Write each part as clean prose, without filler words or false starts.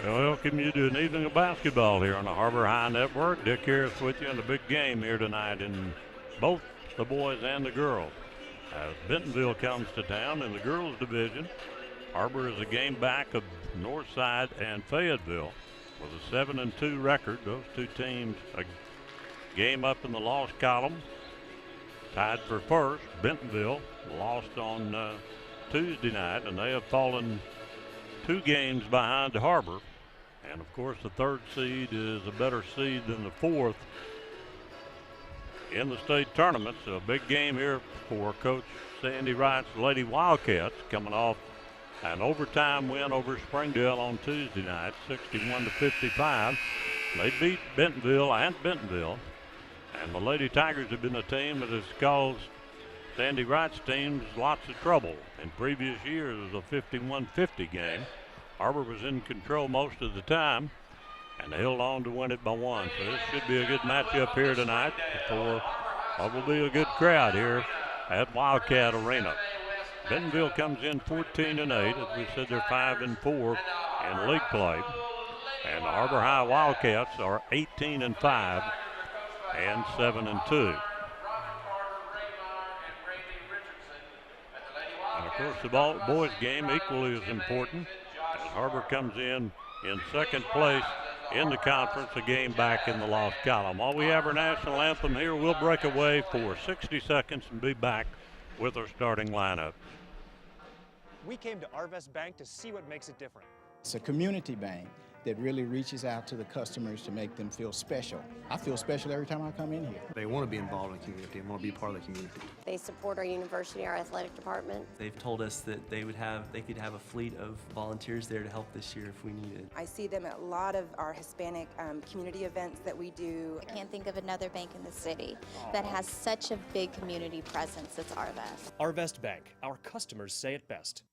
Welcome you to an evening of basketball here on the Har-Ber High Network. Dick Harris with you in the big game here tonight in both the boys and the girls. As Bentonville comes to town in the girls division, Har-Ber is a game back of Northside and Fayetteville with a 7-2 record. Those two teams a game up in the loss column. Tied for first. Bentonville lost on Tuesday night, and they have fallen 2 games behind Har-Ber. And of course, the third seed is a better seed than the fourth in the state tournament. So a big game here for Coach Sandy Wright's Lady Wildcats, coming off an overtime win over Springdale on Tuesday night, 61-55. They beat Bentonville and Bentonville. And the Lady Tigers have been a team that has caused Sandy Wright's teams lots of trouble. In previous years, it was a 51-50 game. Har-Ber was in control most of the time, and they held on to win it by 1. So this should be a good matchup here tonight for what will be a good crowd here at Wildcat Arena. Bentonville comes in 14-8. As we said, they're 5-4 in league play. And the Har-Ber High Wildcats are 18-5 and 7-2. And of course, the boys game equally as important. Har-Ber comes in second place in the conference, a game back in the loss column. While we have our national anthem here, we'll break away for 60 seconds and be back with our starting lineup. We came to Arvest Bank to see what makes it different. It's a community bank that really reaches out to the customers to make them feel special. I feel special every time I come in here. They want to be involved in the community and want to be part of the community. They support our university, our athletic department. They've told us that they could have a fleet of volunteers there to help this year if we needed. I see them at a lot of our Hispanic community events that we do. I can't think of another bank in the city that has such a big community presence as Arvest. Arvest Bank, our customers say it best.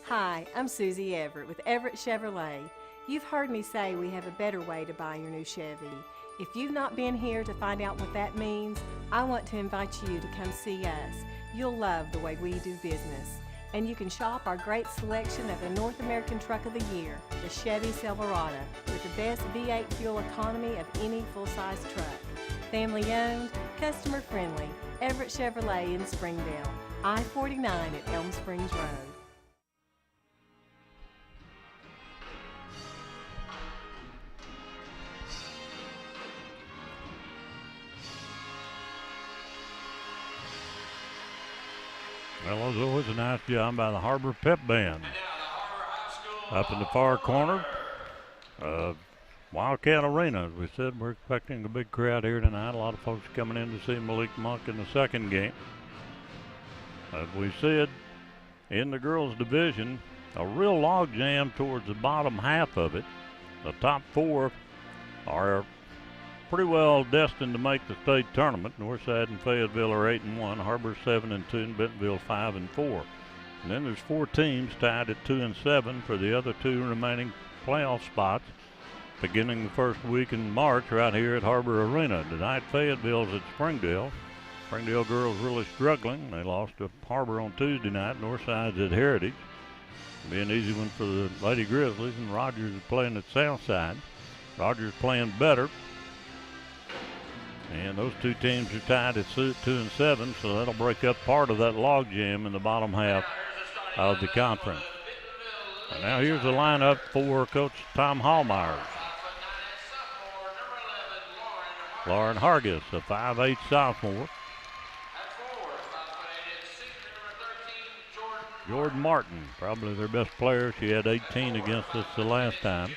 Hi, I'm Susie Everett with Everett Chevrolet. You've heard me say we have a better way to buy your new Chevy. If you've not been here to find out what that means, I want to invite you to come see us. You'll love the way we do business. And you can shop our great selection of the North American Truck of the Year, the Chevy Silverado, with the best V8 fuel economy of any full-size truck. Family owned, customer friendly, Everett Chevrolet in Springdale, I-49 at Elm Springs Road. Well, as always, a nice job by the Har-Ber Pep Band. Up in the far corner, Wildcat Arena. As we said, we're expecting a big crowd here tonight. A lot of folks coming in to see Malik Monk in the second game. As we said, in the girls' division, a real logjam towards the bottom half of it. The top 4 are pretty well destined to make the state tournament. Northside and Fayetteville are 8-1, Har-Ber 7-2, and Bentonville 5-4. And then there's 4 teams tied at 2-7 for the other 2 remaining playoff spots, beginning the first week in March right here at Har-Ber Arena. Tonight, Fayetteville's at Springdale. Springdale girls really struggling. They lost to Har-Ber on Tuesday night. Northside's at Heritage. It'll be an easy one for the Lady Grizzlies, and Rogers is playing at Southside. Rogers playing better. And those 2 teams are tied at 2-7, so that'll break up part of that logjam in the bottom half of the conference. And now here's the lineup for Coach Tom Hallmeyer. Lauren Hargis, a 5'8" sophomore. Jordan Martin, probably their best player. She had 18 against us the last time.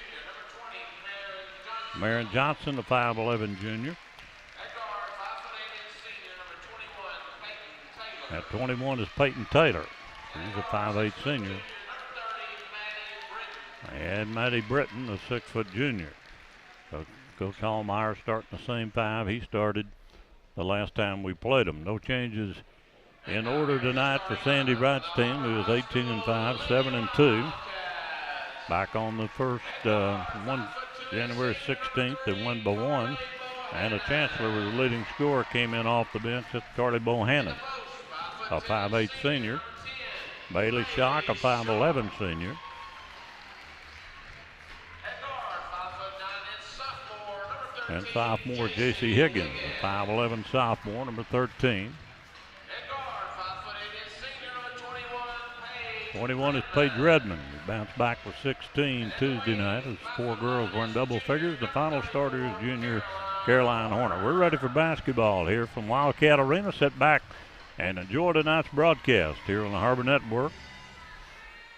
Marion Johnson, a 5'11" junior. At 21 is Peyton Taylor. He's a 5'8" senior. And Maddie Britton, a 6-foot junior. So Coach Hallmeyer starting the same 5 he started the last time we played him. No changes in order tonight for Sandy Wright's team, who is 18-5, 7-2. Back on the first one, January 16th, they won by 1. And a Chancellor was the leading scorer, came in off the bench. It's Carly Bohannon, a 5'8" senior. Bailey Schock, a 5'11" senior. and sophomore J.C. Higgins, a 5'11 sophomore, number 13. 21 is Paige Redmond. He bounced back with 16 Tuesday night as 4 girls were in double figures. The final starter is junior Caroline Horner. We're ready for basketball here from Wildcat Arena. Sit back and enjoy tonight's broadcast here on the Har-Ber Network.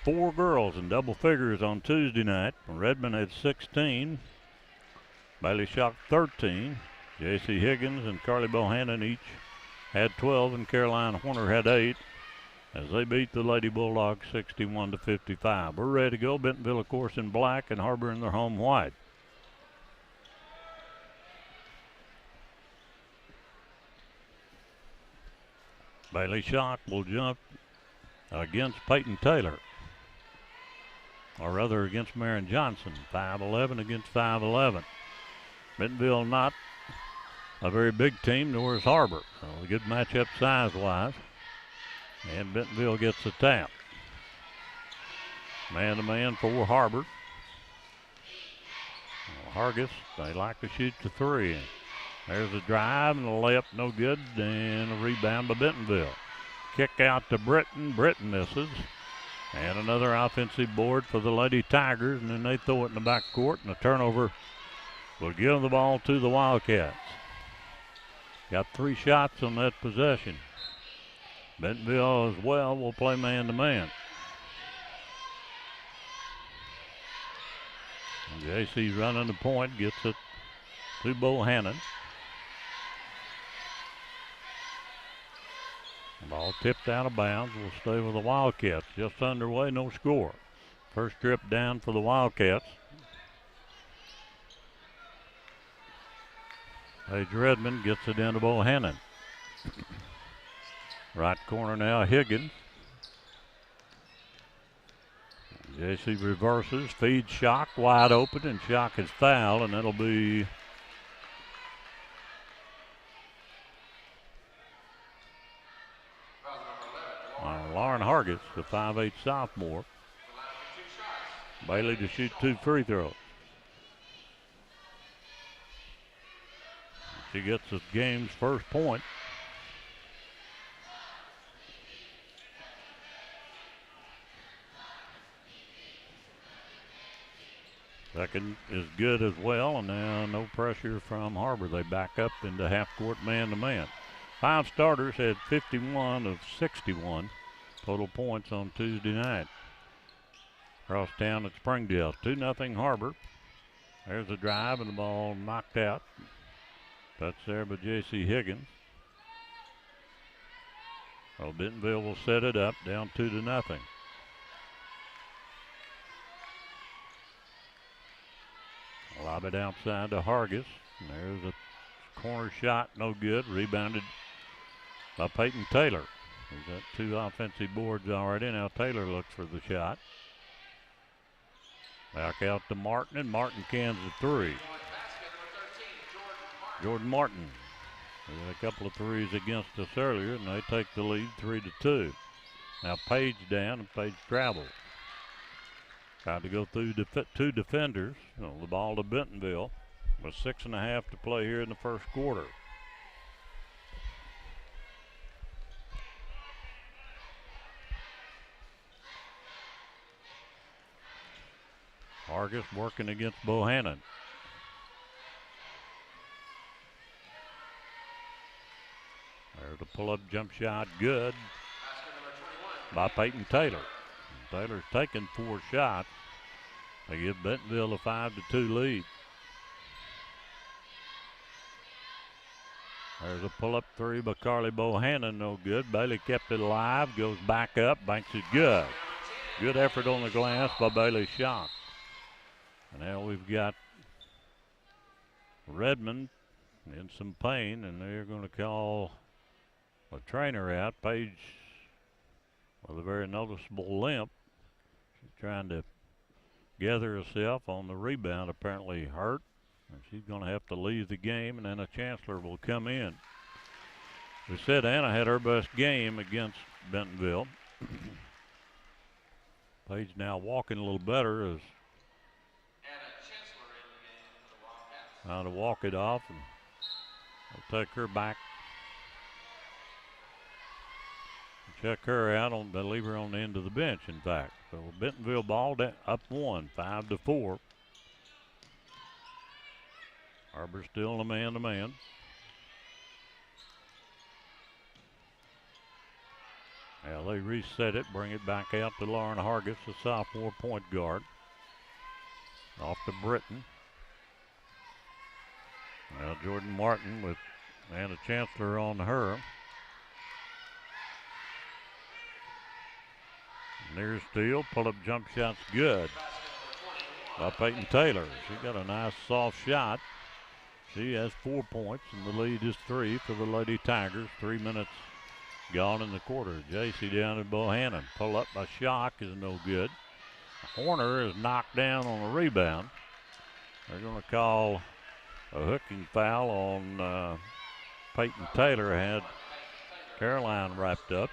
4 girls in double figures on Tuesday night. Redmond had 16. Bailey Schock 13. J.C. Higgins and Carly Bohannon each had 12, and Caroline Horner had 8. As they beat the Lady Bulldogs 61-55. We're ready to go. Bentonville, of course, in black, and Har-Ber in their home white. Bailey Schock will jump against Peyton Taylor. Or rather against Marion Johnson. 5'11 against 5'11. Bentonville not a very big team, nor is Har-Ber. So a good matchup size-wise. And Bentonville gets the tap. Man-to-man for Har-Ber. Hargis, they like to shoot the 3. There's a drive and a layup, no good, and a rebound by Bentonville. Kick out to Britton. Britton misses. And another offensive board for the Lady Tigers, and then they throw it in the back court, and a turnover will give the ball to the Wildcats. Got 3 shots on that possession. Bentonville as well will play man-to-man. JC running the point, gets it to Bohannon. Ball tipped out of bounds, will stay with the Wildcats. Just underway, no score. First trip down for the Wildcats. Paige Redmond gets it into Bohannon. Right corner now, Higgins. JC reverses, feeds Schock, wide open, and Schock is fouled, and that'll be Lauren Hargis, the 5'8 sophomore. Bailey to shoot 2 free throws. She gets the game's first point. Second is good as well, and now no pressure from Har-Ber. They back up into half-court man-to-man. 5 starters had 51 of 61 total points on Tuesday night. Across town at Springdale, 2-0 Har-Ber. There's a drive and the ball knocked out. Touch there by J.C. Higgins. Well, Bentonville will set it up, down 2-0. Lob it outside to Hargis. And there's a corner shot, no good. Rebounded by Peyton Taylor. He's got 2 offensive boards already. Now Taylor looks for the shot. Back out to Martin, and Martin cans the 3. Jordan Martin. We had a couple of threes against us earlier, and they take the lead 3-2. Now Paige down, and Paige travels. Tried to go through 2 defenders. The ball to Bentonville with 6.5 to play here in the first quarter. Hargis working against Bohannon. There's a pull-up jump shot, good by Peyton Taylor. Taylor's taken 4 shots. They give Bentonville a 5-2 lead. There's a pull-up 3 by Carly Bohannon, no good. Bailey kept it alive, goes back up, banks it good. Good effort on the glass by Bailey Schock. And now we've got Redmond in some pain, and they're going to call a trainer out. Paige with a very noticeable limp. She's trying to gather herself on the rebound, apparently hurt. And she's going to have to leave the game, and then a Chancellor will come in. We said Anna had her best game against Bentonville. Paige now walking a little better as Trying to walk it off, and they'll take her back. Check her out. They'll leave her on the end of the bench, in fact. So Bentonville ball up 1, 5-4. Har-Ber still a man-to-man. Now they reset it, bring it back out to Lauren Hargis, the sophomore point guard. Off to Britton. Now Jordan Martin with Anna Chancellor on her. Near steal, pull-up jump shot's good by Peyton Taylor. She got a nice soft shot. She has 4 points, and the lead is 3 for the Lady Tigers. 3 minutes gone in the quarter. JC down to Bohannon. Pull up by Schock is no good. Horner is knocked down on a rebound. They're going to call a hooking foul on Peyton Taylor. Had Caroline wrapped up.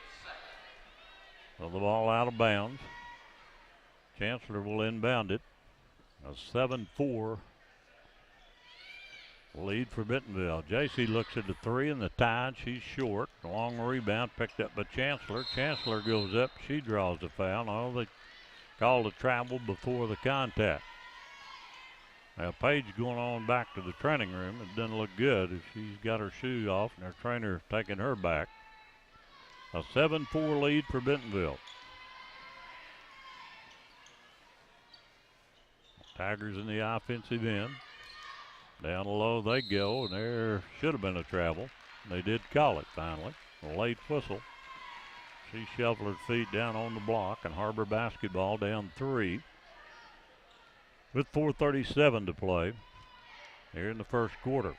So the ball out of bounds. Chancellor will inbound it. A 7-4 lead for Bentonville. JC looks at the 3 and the tide. She's short. Long rebound picked up by Chancellor. Chancellor goes up. She draws the foul. Oh, they called a travel before the contact. Now Paige going on back to the training room. It doesn't look good. She's got her shoe off and her trainer taking her back. A 7-4 lead for Bentonville. Tigers in the offensive end. Down low they go, and there should have been a travel. They did call it finally. A late whistle. She shuffled her feet down on the block, and Har-Ber basketball down 3 with 4:37 to play here in the first quarter.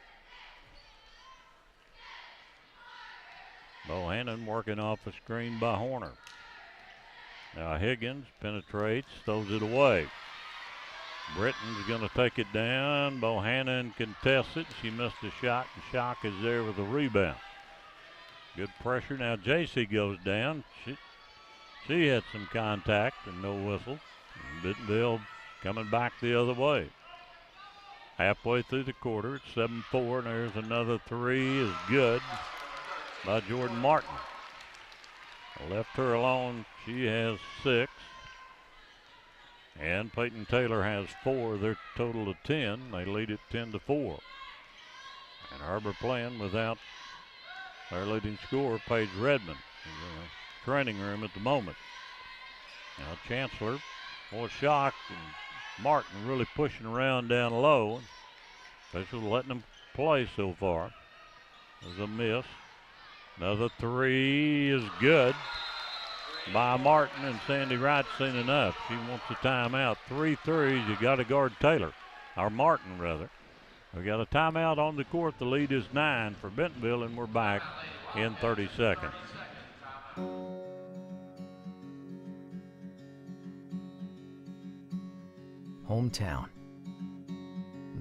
Bohannon working off a screen by Horner. Now Higgins penetrates, throws it away. Britton's going to take it down. Bohannon contests it. She missed a shot, and Schock is there with a rebound. Good pressure. Now JC goes down. She had some contact and no whistle. And Bentonville coming back the other way. Halfway through the quarter, it's 7-4, and there's another 3 is good by Jordan Martin. Left her alone. She has 6. And Peyton Taylor has 4. They're total of 10. They lead it 10-4. And Har-Ber playing without their leading scorer, Paige Redmond, in the training room at the moment. Now Chancellor, more Schock and Martin really pushing around down low. Especially letting them play so far. There's a miss. Another 3 is good by Martin, and Sandy Wright's seen enough. She wants a timeout. 3 threes, you got to guard Taylor, or Martin rather. We got a timeout on the court. The lead is 9 for Bentonville, and we're back in 30 seconds. Hometown.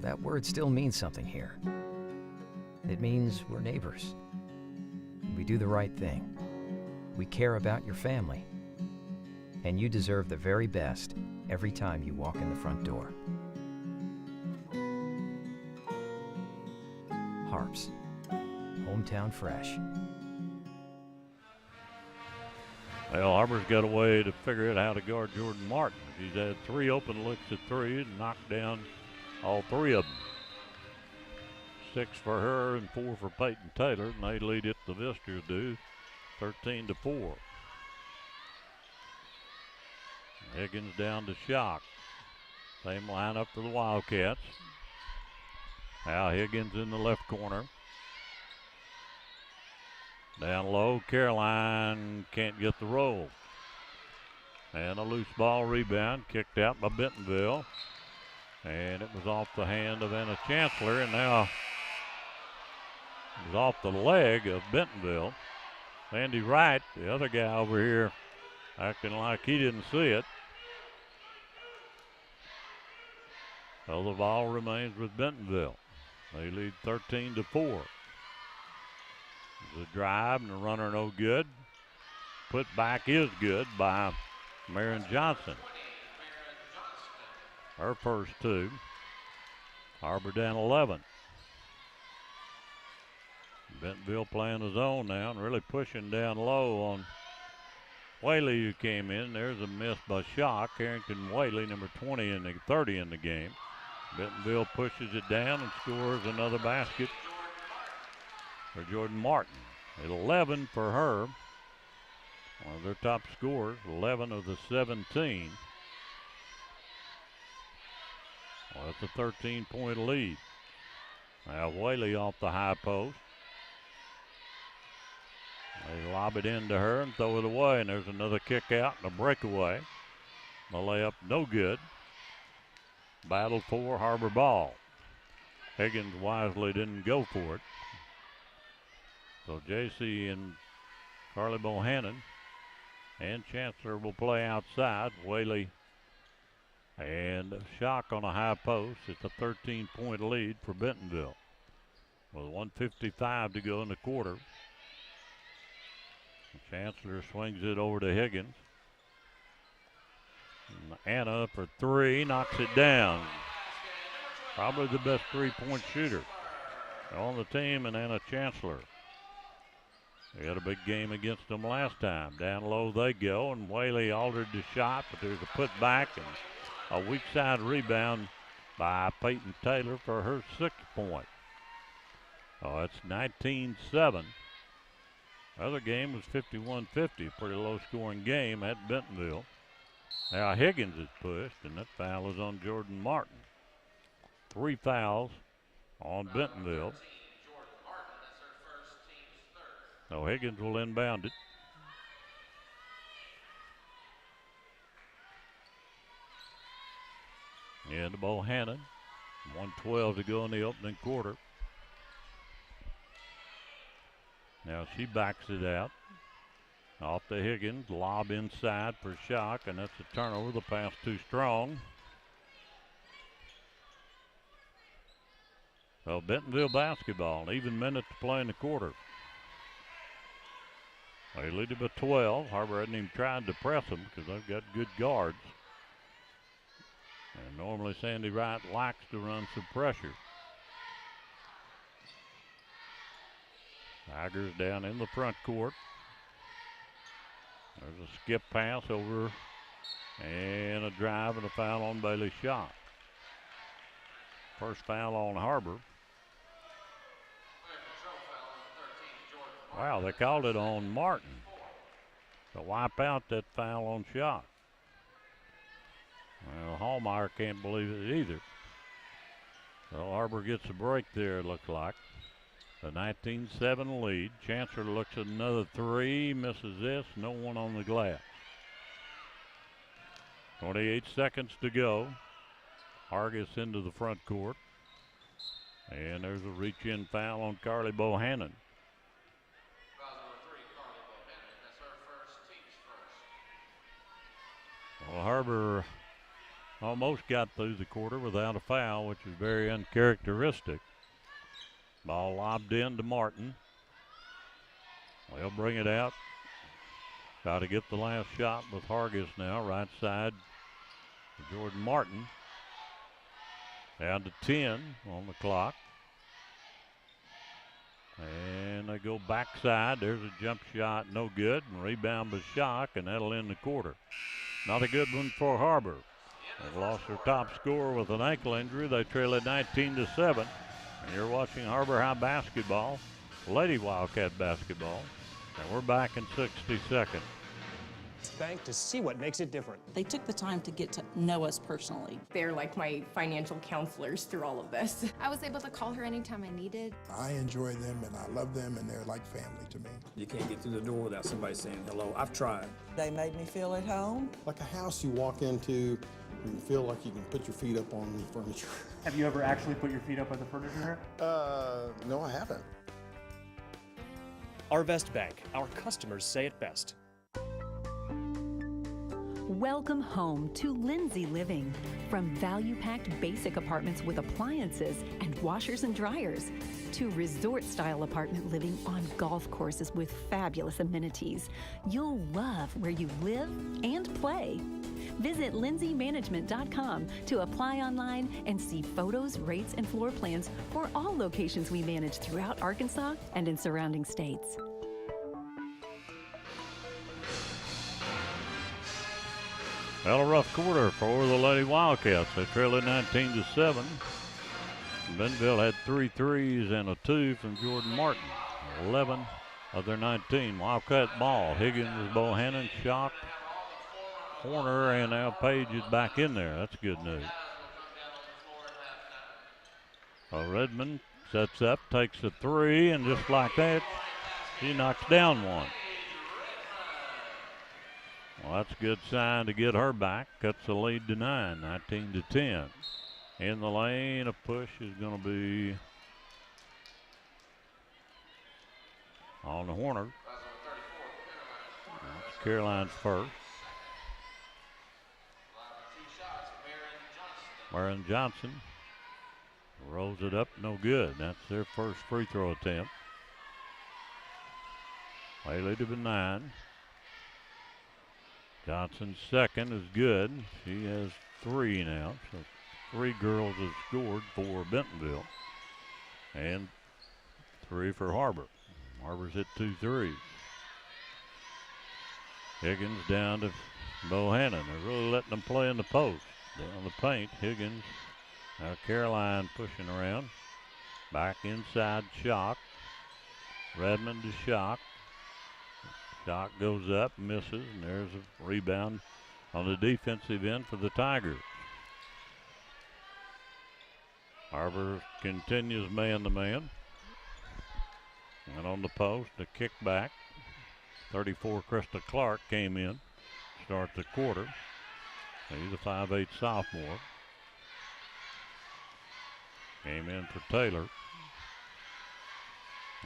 That word still means something here. It means we're neighbors. We do the right thing. We care about your family. And you deserve the very best every time you walk in the front door. Harps. Hometown fresh. Well, Har-Ber's got a way to figure out how to guard Jordan Martin. She's had 3 open looks at 3 and knocked down all 3 of them. 6 for her and 4 for Peyton Taylor, and they lead it, the Visitors do, 13-4. Higgins down to Schock. Same lineup for the Wildcats. Now Higgins in the left corner. Down low, Caroline can't get the roll. And a loose ball rebound kicked out by Bentonville. And it was off the hand of Anna Chancellor, and now it was off the leg of Bentonville. Andy Wright, the other guy over here, acting like he didn't see it. So the ball remains with Bentonville. They lead 13-4. The drive and the runner no good. Put back is good by Marion Johnson. Her first 2. Har-Ber down 11. Bentonville playing the zone now and really pushing down low on Whaley, who came in. There's a miss by Shock. Harrington Whaley, number 20 and 30 in the game. Bentonville pushes it down and scores another basket for Jordan Martin. 11 for her. One of their top scorers, 11 of the 17. Well, that's a 13-point lead. Now Whaley off the high post. They lob it into her and throw it away, and there's another kick out and a breakaway. The layup no good. Battle for Har-Ber ball. Higgins wisely didn't go for it. So JC and Carly Bohannon and Chancellor will play outside. Whaley and Shock on a high post. It's a 13-point lead for Bentonville with 1:55 to go in the quarter. Chancellor swings it over to Higgins. Anna for three, knocks it down. Probably the best three-point shooter on the team, and Anna Chancellor. They had a big game against them last time. Down low they go, and Whaley altered the shot, but there's a putback and a weak side rebound by Peyton Taylor for her 6th point. Oh, it's 19-7. The other game was 51-50, pretty low-scoring game at Bentonville. Now Higgins is pushed, and that foul is on Jordan Martin. 3 fouls on Bentonville. So Higgins will inbound it. And to Bohannon. 1:12 to go in the opening quarter. Now she backs it out. Off to Higgins, lob inside for Shock, and that's a turnover. The pass too strong. So Bentonville basketball, an even minute to play in the quarter. They lead it by 12. Har-Ber hasn't even tried to press them because they've got good guards. And normally Sandy Wright likes to run some pressure. Tigers down in the front court. There's a skip pass over and a drive and a foul on Bailey Shot. First foul on Har-Ber. Wow, they called it on Martin to wipe out that foul on Shot. Well, Hallmeyer can't believe it either. So Har-Ber gets a break there, it looks like. The 19-7 lead. Chancellor looks at another three, misses this, no one on the glass. 28 seconds to go. Har gets into the front court. And there's a reach-in foul on Carly Bohannon. Well, Har-Ber almost got through the quarter without a foul, which is very uncharacteristic. Ball lobbed in to Martin. They'll bring it out. Try to get the last shot with Hargis now. Right side to Jordan Martin. Down to 10 on the clock. And they go backside. There's a jump shot, no good. And rebound by Shock, and that'll end the quarter. Not a good one for Har-Ber. They've lost their top scorer with an ankle injury. They trail at 19-7. And you're watching Har-Ber High basketball, Lady Wildcat basketball, and we're back in 60 seconds. Bank to see what makes it different. They took the time to get to know us personally. They're like my financial counselors through all of this. I was able to call her anytime I needed. I enjoy them and I love them and they're like family to me. You can't get through the door without somebody saying hello. I've tried. They made me feel at home. Like a house you walk into and you feel like you can put your feet up on the furniture. Have you ever actually put your feet up on the furniture? No, I haven't. Arvest Bank, our customers say it best. Welcome home to Lindsay Living. From value-packed basic apartments with appliances and washers and dryers to resort-style apartment living on golf courses with fabulous amenities, you'll love where you live and play. Visit lindsaymanagement.com to apply online and see photos, rates, and floor plans for all locations we manage throughout Arkansas and in surrounding states. Well, a rough quarter for the Lady Wildcats. They trail at 19-7. Bentonville had 3 threes and a 2 from Jordan Martin. 11 of their 19. Wildcat ball. Higgins, Bohannon, Shock, Horner, and now Page is back in there. That's good news. Well, Redmond sets up, takes a 3, and just like that, she knocks down one. Well, that's a good sign to get her back. Cuts the lead to 9, 19-10. In the lane, a push is going to be on the Horner. That's Caroline's first. Marin Johnson rolls it up, no good. That's their first free throw attempt. They lead to 9. Johnson's second is good. She has 3 now. So 3 girls have scored for Bentonville. And 3 for Har-Ber. Har-Ber's hit 2 threes. Higgins down to Bohannon. They're really letting them play in the post. Down the paint, Higgins. Now Caroline pushing around. Back inside, Shock. Redmond to Shock. Shock goes up, misses, and there's a rebound on the defensive end for the Tigers. Har-Ber continues man-to-man. And on the post, a kickback. 34, Krista Clark came in, start the quarter. He's a 5'8" sophomore. Came in for Taylor.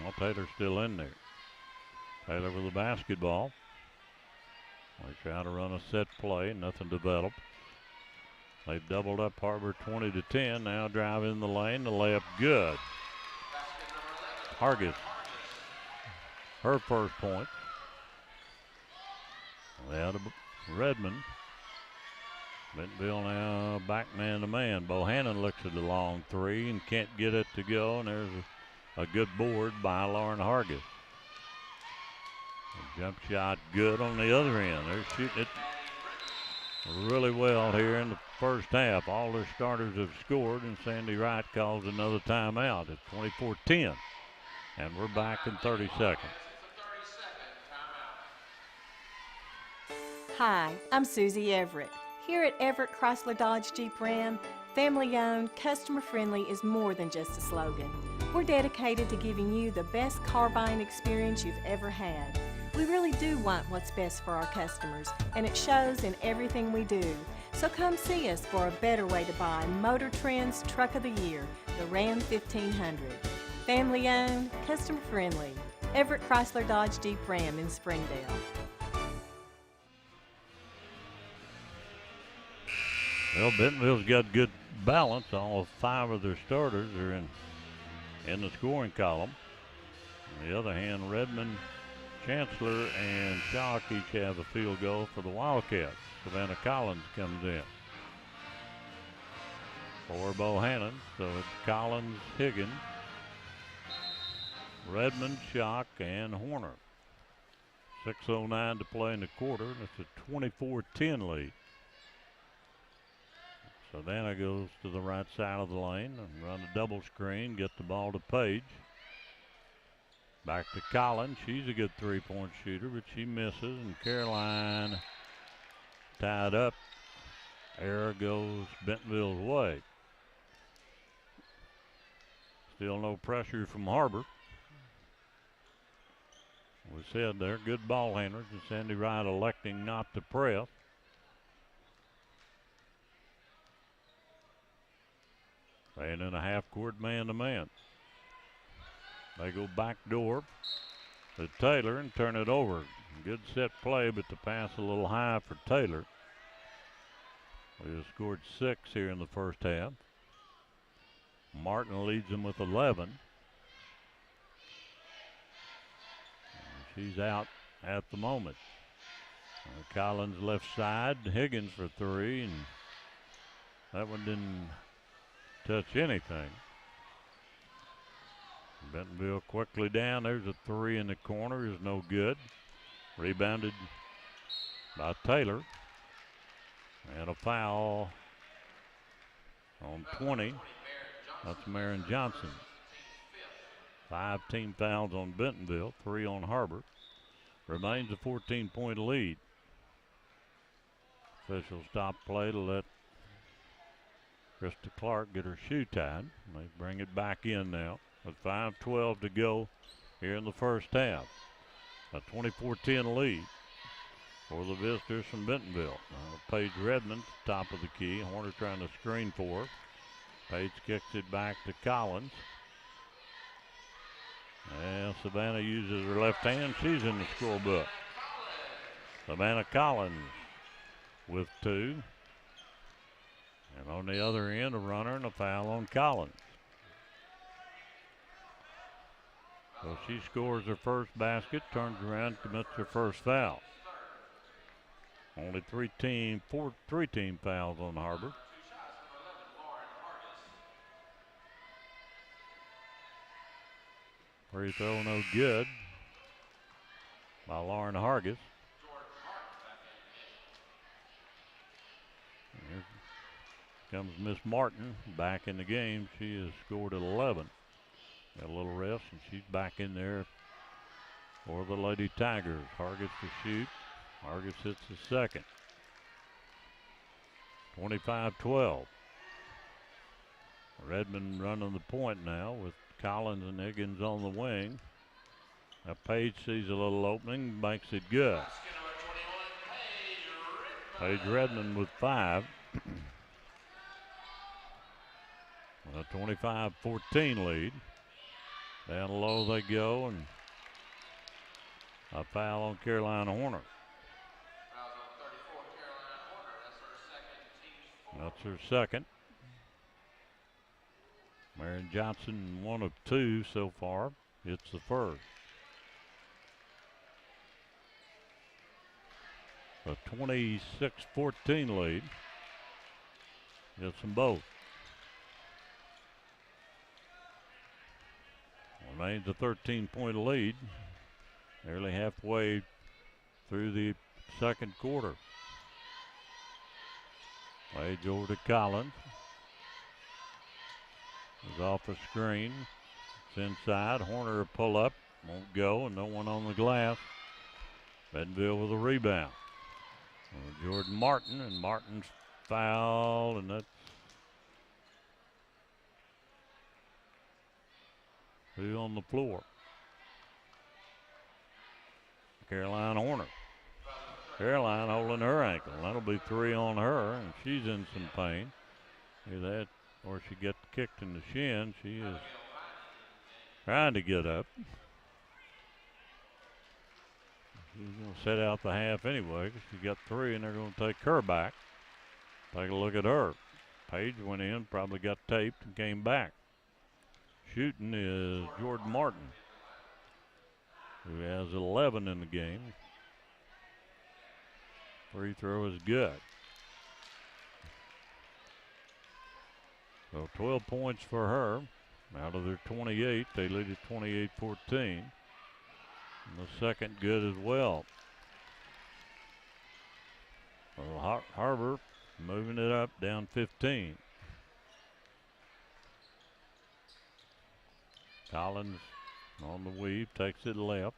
Well, Taylor's still in there. Taylor with the basketball. They try to run a set play, nothing developed. They've doubled up Har-Ber 20-10. Now drive in the lane, the layup good. Hargis, her first point. Now to Redmond. Bentonville now back man-to-man. Bohannon looks at the long 3 and can't get it to go, and there's a good board by Lauren Hargis. A jump shot good on the other end. They're shooting it really well here in the first half. All their starters have scored, and Sandy Wright calls another timeout at 24-10. And we're back in 30 seconds. Hi, I'm Susie Everett. Here at Everett Chrysler Dodge Jeep Ram, family-owned, customer-friendly is more than just a slogan. We're dedicated to giving you the best car buying experience you've ever had. We really do want what's best for our customers, and it shows in everything we do. So come see us for a better way to buy Motor Trend's Truck of the Year, the Ram 1500. Family-owned, customer-friendly. Everett Chrysler Dodge Jeep Ram in Springdale. Well, Bentonville's got good balance. All 5 of their starters are in the scoring column. On the other hand, Redmond, Chancellor, and Shock each have a field goal for the Wildcats. Savannah Collins comes in for Bohannon. So it's Collins, Higgins, Redmond, Shock, and Horner. 6:09 to play in the quarter, and it's a 24-10 lead. Savannah goes to the right side of the lane and run a double screen, get the ball to Page. Back to Collins. She's a good 3-point shooter, but she misses, and Caroline tied up. Error goes Bentonville's way. Still no pressure from Har-Ber. We said they're good ball handlers, and Sandy Wright electing not to press. Playing in a half-court man-to-man. They go back door to Taylor and turn it over. Good set play, but the pass a little high for Taylor. We have scored 6 here in the first half. Martin leads them with 11. She's out at the moment. Collins left side, Higgins for 3, and that one didn't touch anything. Bentonville quickly down. There's a 3 in the corner, is no good. Rebounded by Taylor. And a foul on 20. That's Marion Johnson. 5 team fouls on Bentonville, 3 on Har-Ber. Remains a 14-point lead. Officials stop play to let Krista Clark get her shoe tied. They bring it back in now with 5:12 to go here in the first half. A 24-10 lead for the visitors from Bentonville. Paige Redmond, top of the key. Horner trying to screen for her. Paige kicks it back to Collins. And Savannah uses her left hand. She's in the scorebook. Savannah Collins with 2. And on the other end, a runner and a foul on Collins. So she scores her first basket, turns around, commits her first foul. Only 3 team fouls on Har-Ber. Free throw no good by Lauren Hargis. Here comes Miss Martin back in the game. She has scored at 11. Got a little rest, and she's back in there for the Lady Tigers. Hargis to shoot. Hargis hits the second. 25-12. Redmond running the point now with Collins and Higgins on the wing. Now Page sees a little opening, makes it good. Paige Redmond with 5. A 25-14 lead. Down low they go, and a foul on Caroline Horner. That's her second. Marion Johnson, 1 of 2 so far. It's the first. A 26-14 lead. Gets them both. Remains a 13-point lead. Nearly halfway through the second quarter. Page over to Collins. Is off a screen. It's inside. Horner pull up. Won't go, and no one on the glass. Bentonville with a rebound. Jordan Martin, and Martin's foul, and that's who on the floor? Caroline Horner. Caroline holding her ankle. That'll be 3 on her, and she's in some pain. Hear that? Or she gets kicked in the shin. She is trying to get up. She's going to set out the half anyway because she got 3, and they're going to take her back. Take a look at her. Page went in, probably got taped, and came back. Shooting is Jordan Martin, who has 11 in the game. Free throw is good. So 12 points for her. Out of their 28, they lead at 28-14. And the second good as well. Well, Har-Ber moving it up, down 15. Collins on the weave, takes it left.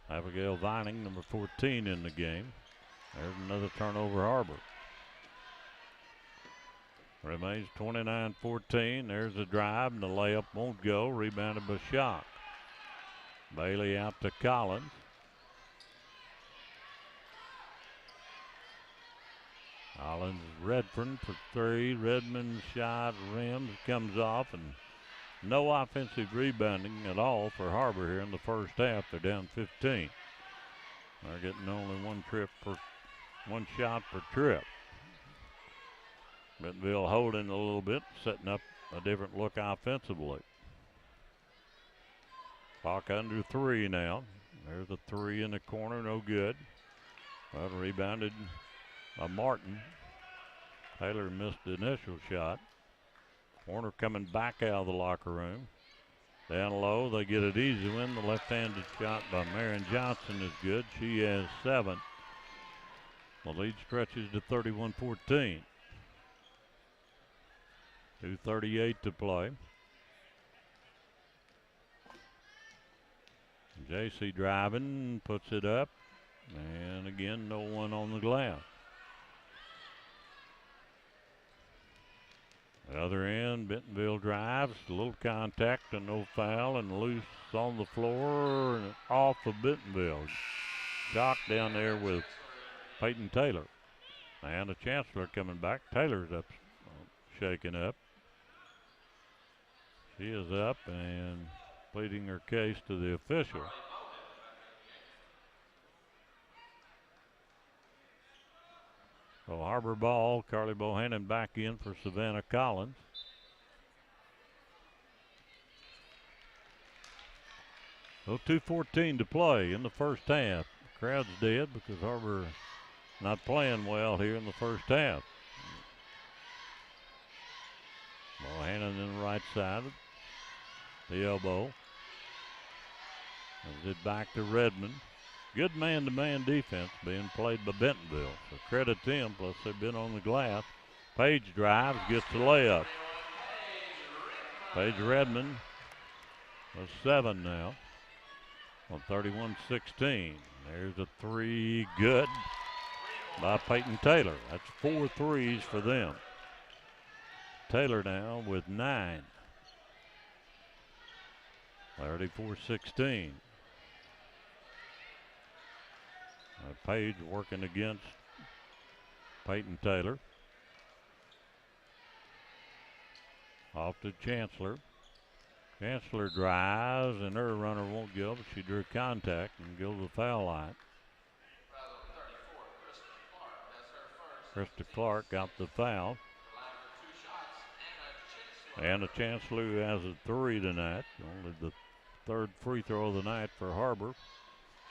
Abigail Vining, number 14 in the game. There's another turnover, Har-Ber. Remains 29-14. There's a drive, and the layup won't go. Rebounded by Schock. Bailey out to Collins. Collins, Redfern for 3. Redmond shot, rims, comes off, and no offensive rebounding at all for Har-Ber here in the first half. They're down 15. They're getting only 1 trip per One shot per trip. Bentonville holding a little bit, setting up a different look offensively. Clock under 3 now. There's a 3 in the corner, no good. Well, rebounded by Martin. Taylor missed the initial shot. Warner coming back out of the locker room. Down low, they get it easy win. The left-handed shot by Marion Johnson is good. She has 7. The lead stretches to 31-14. 2:38 to play. JC driving, puts it up, and again, no one on the glass. The other end, Bentonville drives, a little contact and no foul, and loose on the floor and off of Bentonville. Shock down there with Peyton Taylor. And the Chancellor coming back. Taylor's up, shaking up. She is up and pleading her case to the official. So Har-Ber ball, Carly Bohannon back in for Savannah Collins. So 2:14 to play in the first half. The crowd's dead because Har-Ber not playing well here in the first half. Bohannon in the right side, the elbow. Gives it back to Redmond. Good man-to-man defense being played by Bentonville. So credit them, plus they've been on the glass. Page drives, gets the layup. Paige Redmond with 7 now on 31-16. There's a 3, good by Peyton Taylor. That's 4 threes for them. Taylor now with 9. 34-16. Page working against Peyton Taylor. Off to Chancellor. Chancellor drives, and her runner won't go, but she drew contact and go to the foul line. Krista Clark got the foul. And the Chancellor, who has a 3 tonight, only the 3rd free throw of the night for Har-Ber.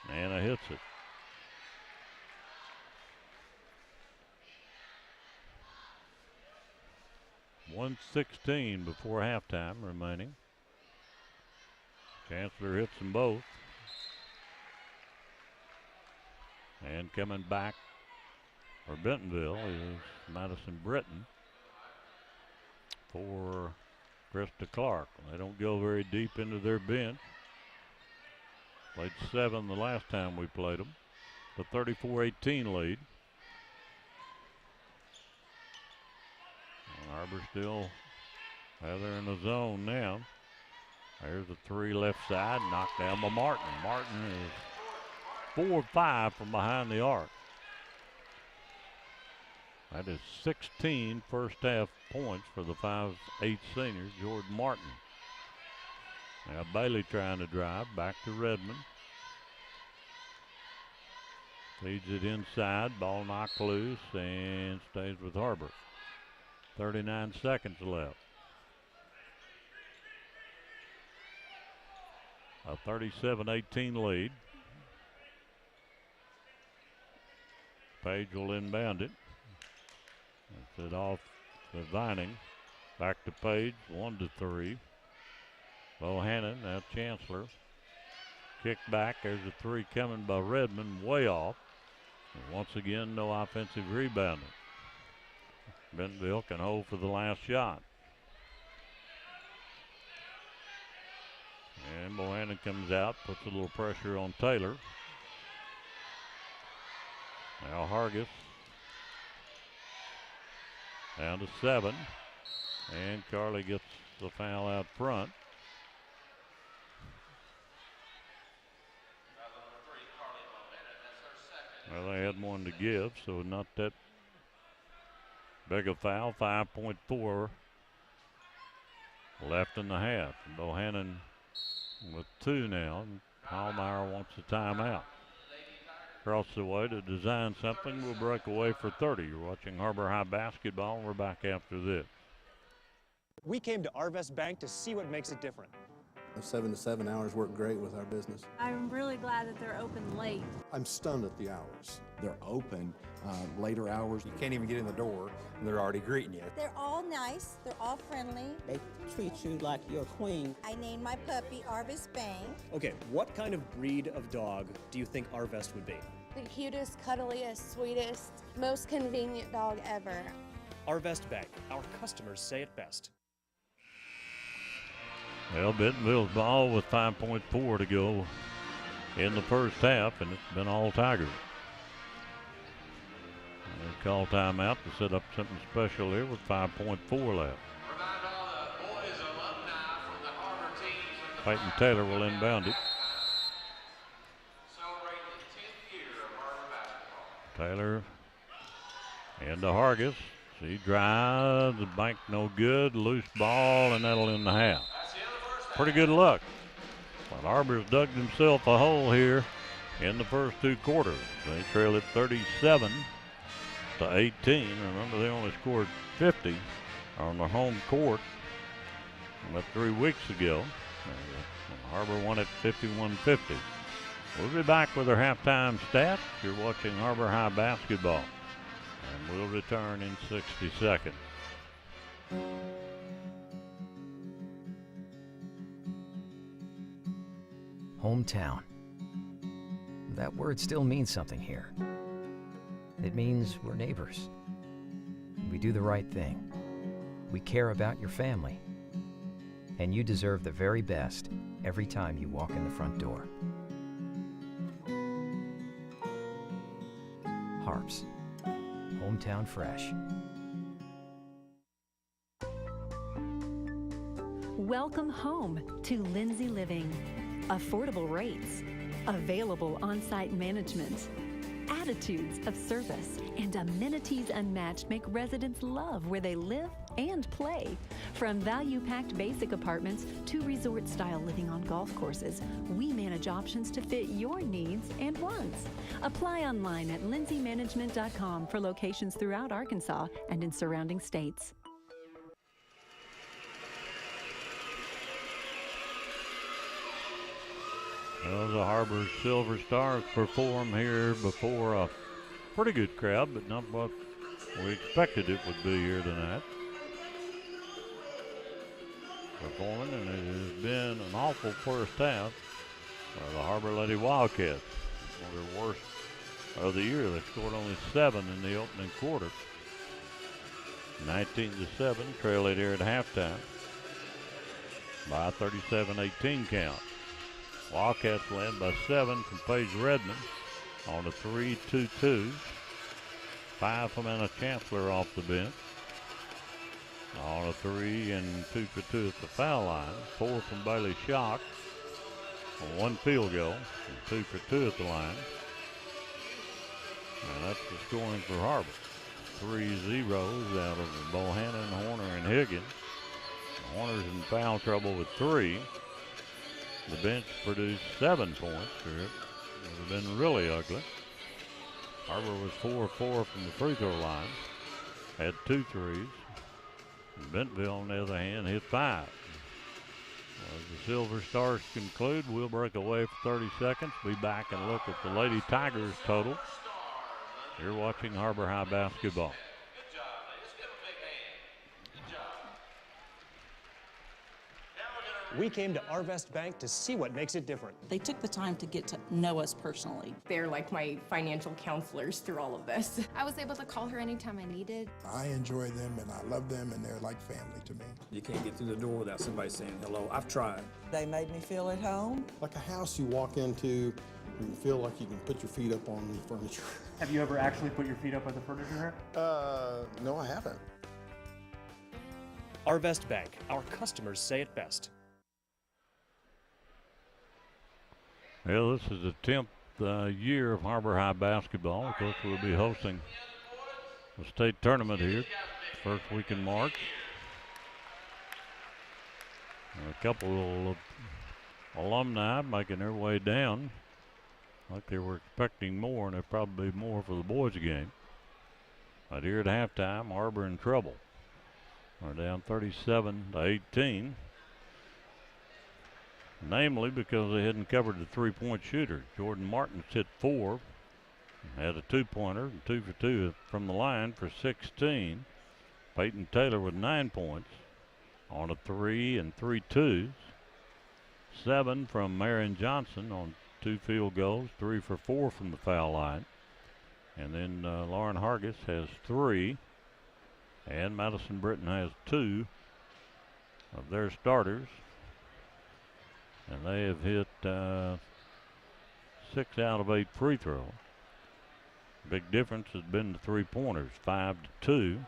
Anna hits it. .116 before halftime remaining. Chancellor hits them both. And coming back for Bentonville is Madison Britton for Krista Clark. They don't go very deep into their bench. Played 7 the last time we played them. The 34-18 lead. Har-Ber still, they're in the zone now. There's a 3 left side, knocked down by Martin. Martin is 4 of 5 from behind the arc. That is 16 first half points for the 5'8" senior, Jordan Martin. Now Bailey trying to drive, back to Redmond. Feeds it inside, ball knocked loose and stays with Har-Ber. 39 seconds left. A 37-18 lead. Page will inbound it. That's it off the Vining. Back to Page, 1-3. Bohannon, now Chancellor. Kick back, there's a 3 coming by Redmond, way off. And once again, no offensive rebounding. Bentonville can hold for the last shot. And Bohannon comes out, puts a little pressure on Taylor. Now Hargis down to 7. And Carly gets the foul out front. Well, they had one to give, so not that big a foul. 5.4 left in the half. And Bohannon with 2 now. And Hallmeyer wants a timeout. across the way to design something. We'll break away for 30. You're watching Har-Ber High basketball. We're back after this. We came to Arvest Bank to see what makes it different. 7 to 7 hours work great with our business. I'm really glad that they're open late. I'm stunned at the hours. They're open later hours. You can't even get in the door, and they're already greeting you. They're all nice. They're all friendly. They treat you like you're a queen. I named my puppy Arvest Bank. Okay, what kind of breed of dog do you think Arvest would be? The cutest, cuddliest, sweetest, most convenient dog ever. Arvest Bank. Our customers say it best. Well, Bentonville's ball with 5.4 to go in the first half, and it's been all Tigers. They call timeout to set up something special here with 5.4 left. Peyton Taylor will inbound it. Taylor into Hargis. He drives, the bank no good, loose ball, and that'll in the half. Pretty good luck. But Har-Ber's dug himself a hole here in the first two quarters. They trail it 37 to 18. Remember, they only scored 50 on their home court about 3 weeks ago. Har-Ber won at 51-50. We'll be back with our halftime stats. You're watching Har-Ber High basketball. And we'll return in 60 seconds. Hometown. That word still means something here. It means we're neighbors. We do the right thing. We care about your family. And you deserve the very best every time you walk in the front door. Harps. Hometown fresh. Welcome home to Lindsay Living. Affordable rates, available on-site management, attitudes of service, and amenities unmatched make residents love where they live and play. From value-packed basic apartments to resort-style living on golf courses, we manage options to fit your needs and wants. Apply online at lindsaymanagement.com for locations throughout Arkansas and in surrounding states. Well, the Har-Ber Silver Stars perform here before a pretty good crowd, but not what we expected it would be here tonight. Performing, and it has been an awful first half for the Har-Ber Lady Wildcats. One of their worst of the year. They scored only 7 in the opening quarter. 19-7, trail it here at halftime by a 37-18 count. Wildcats led by 7 from Paige Redmond on a 3-2-2. 5 from Anna Chancellor off the bench on a 3 and 2 for 2 at the foul line. 4 from Bailey Schock on 1 field goal and 2 for 2 at the line. And that's the scoring for Har-Ber. 3 zeros out of Bohannon, Horner, and Higgins. The Horners in foul trouble with 3. The bench produced 7 points. It would have been really ugly. Har-Ber was 4-4 from the free throw line. Had 2 threes. And Bentonville, on the other hand, hit 5. As the Silver Stars conclude, we'll break away for 30 seconds. Be back and look at the Lady Tigers total. You're watching Har-Ber High basketball. We came to Arvest Bank to see what makes it different. They took the time to get to know us personally. They're like my financial counselors through all of this. I was able to call her anytime I needed. I enjoy them and I love them and they're like family to me. You can't get through the door without somebody saying hello. I've tried. They made me feel at home. Like a house you walk into and you feel like you can put your feet up on the furniture. Have you ever actually put your feet up on the furniture here? No, I haven't. Arvest Bank. Our customers say it best. Well, this is the 10th year of Har-Ber High basketball. Of course, we'll be hosting the state tournament here first week in March. And a couple of alumni making their way down like they were expecting more, and there'll probably be more for the boys' game. But here at halftime, Har-Ber in trouble. They're down 37-18. Namely because they hadn't covered the three-point shooter. Jordan Martin's hit 4, had a two-pointer, and 2 for 2 from the line for 16. Peyton Taylor with 9 points on a 3 and 3 twos. 7 from Marion Johnson on 2 field goals, 3 for 4 from the foul line. And then Lauren Hargis has 3, and Madison Britton has 2 of their starters. And they have hit 6 out of 8 free throws. Big difference has been the three-pointers, 5-2.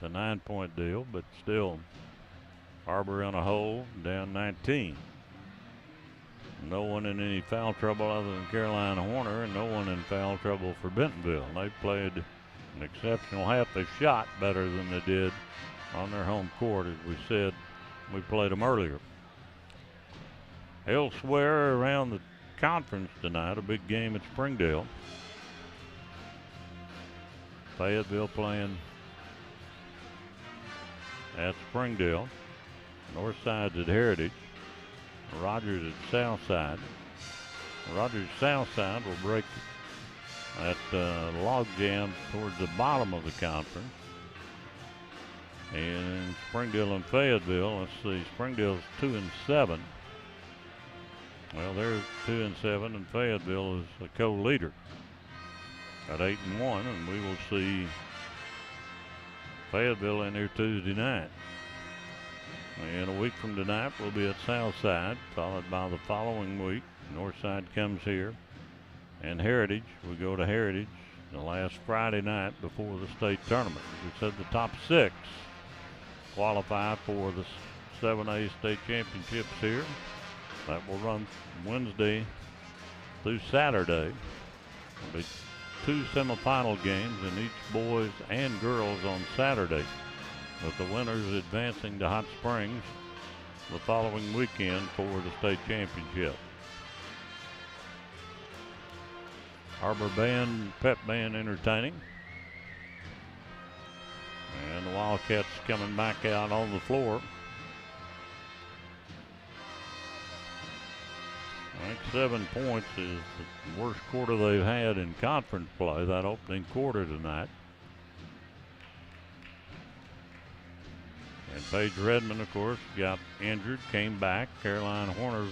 The 9-point deal, but still Har-Ber in a hole, down 19. No one in any foul trouble other than Caroline Horner, and no one in foul trouble for Bentonville. They played an exceptional half. They shot better than they did on their home court, as we said. We played them earlier. Elsewhere around the conference tonight, a big game at Springdale. Fayetteville playing at Springdale. Northside's at Heritage. Rogers at Southside. Rogers Southside will break that logjam towards the bottom of the conference. And Springdale and Fayetteville, let's see, Springdale's 2-7. Well, they're 2-7, and Fayetteville is a co-leader at 8-1, and we will see Fayetteville in here Tuesday night. And a week from tonight, we'll be at Southside, followed by the following week. Northside comes here, and Heritage, we go to Heritage the last Friday night before the state tournament. We said the top 6 qualify for the 7A state championships here. That will run Wednesday through Saturday. There'll be 2 semifinal games in each boys and girls on Saturday, with the winners advancing to Hot Springs the following weekend for the state championship. Har-Ber band, pep band entertaining. And the Wildcats coming back out on the floor. I think 7 points is the worst quarter they've had in conference play, that opening quarter tonight. And Paige Redmond, of course, got injured, came back. Caroline Horner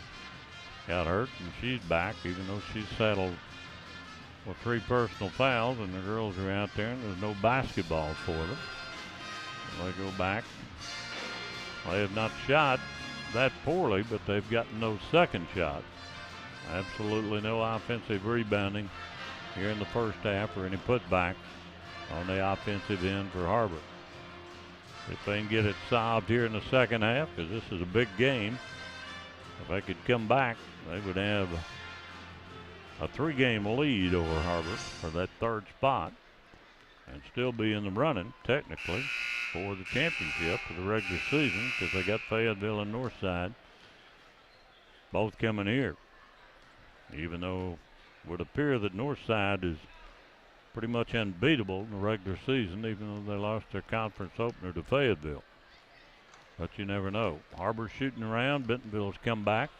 got hurt, and she's back, even though she's settled with 3 personal fouls, and the girls are out there, and there's no basketball for them. They go back. They have not shot that poorly, but they've gotten no second shot. Absolutely no offensive rebounding here in the first half, or any putback on the offensive end for Har-Ber. If they can get it solved here in the second half, because this is a big game, if they could come back, they would have a 3-game lead over Har-Ber for that 3rd spot and still be in the running, technically, for the championship for the regular season, because they got Fayetteville and Northside both coming here. Even though it would appear that Northside is pretty much unbeatable in the regular season, even though they lost their conference opener to Fayetteville. But you never know. Har-Ber shooting around. Bentonville's come back.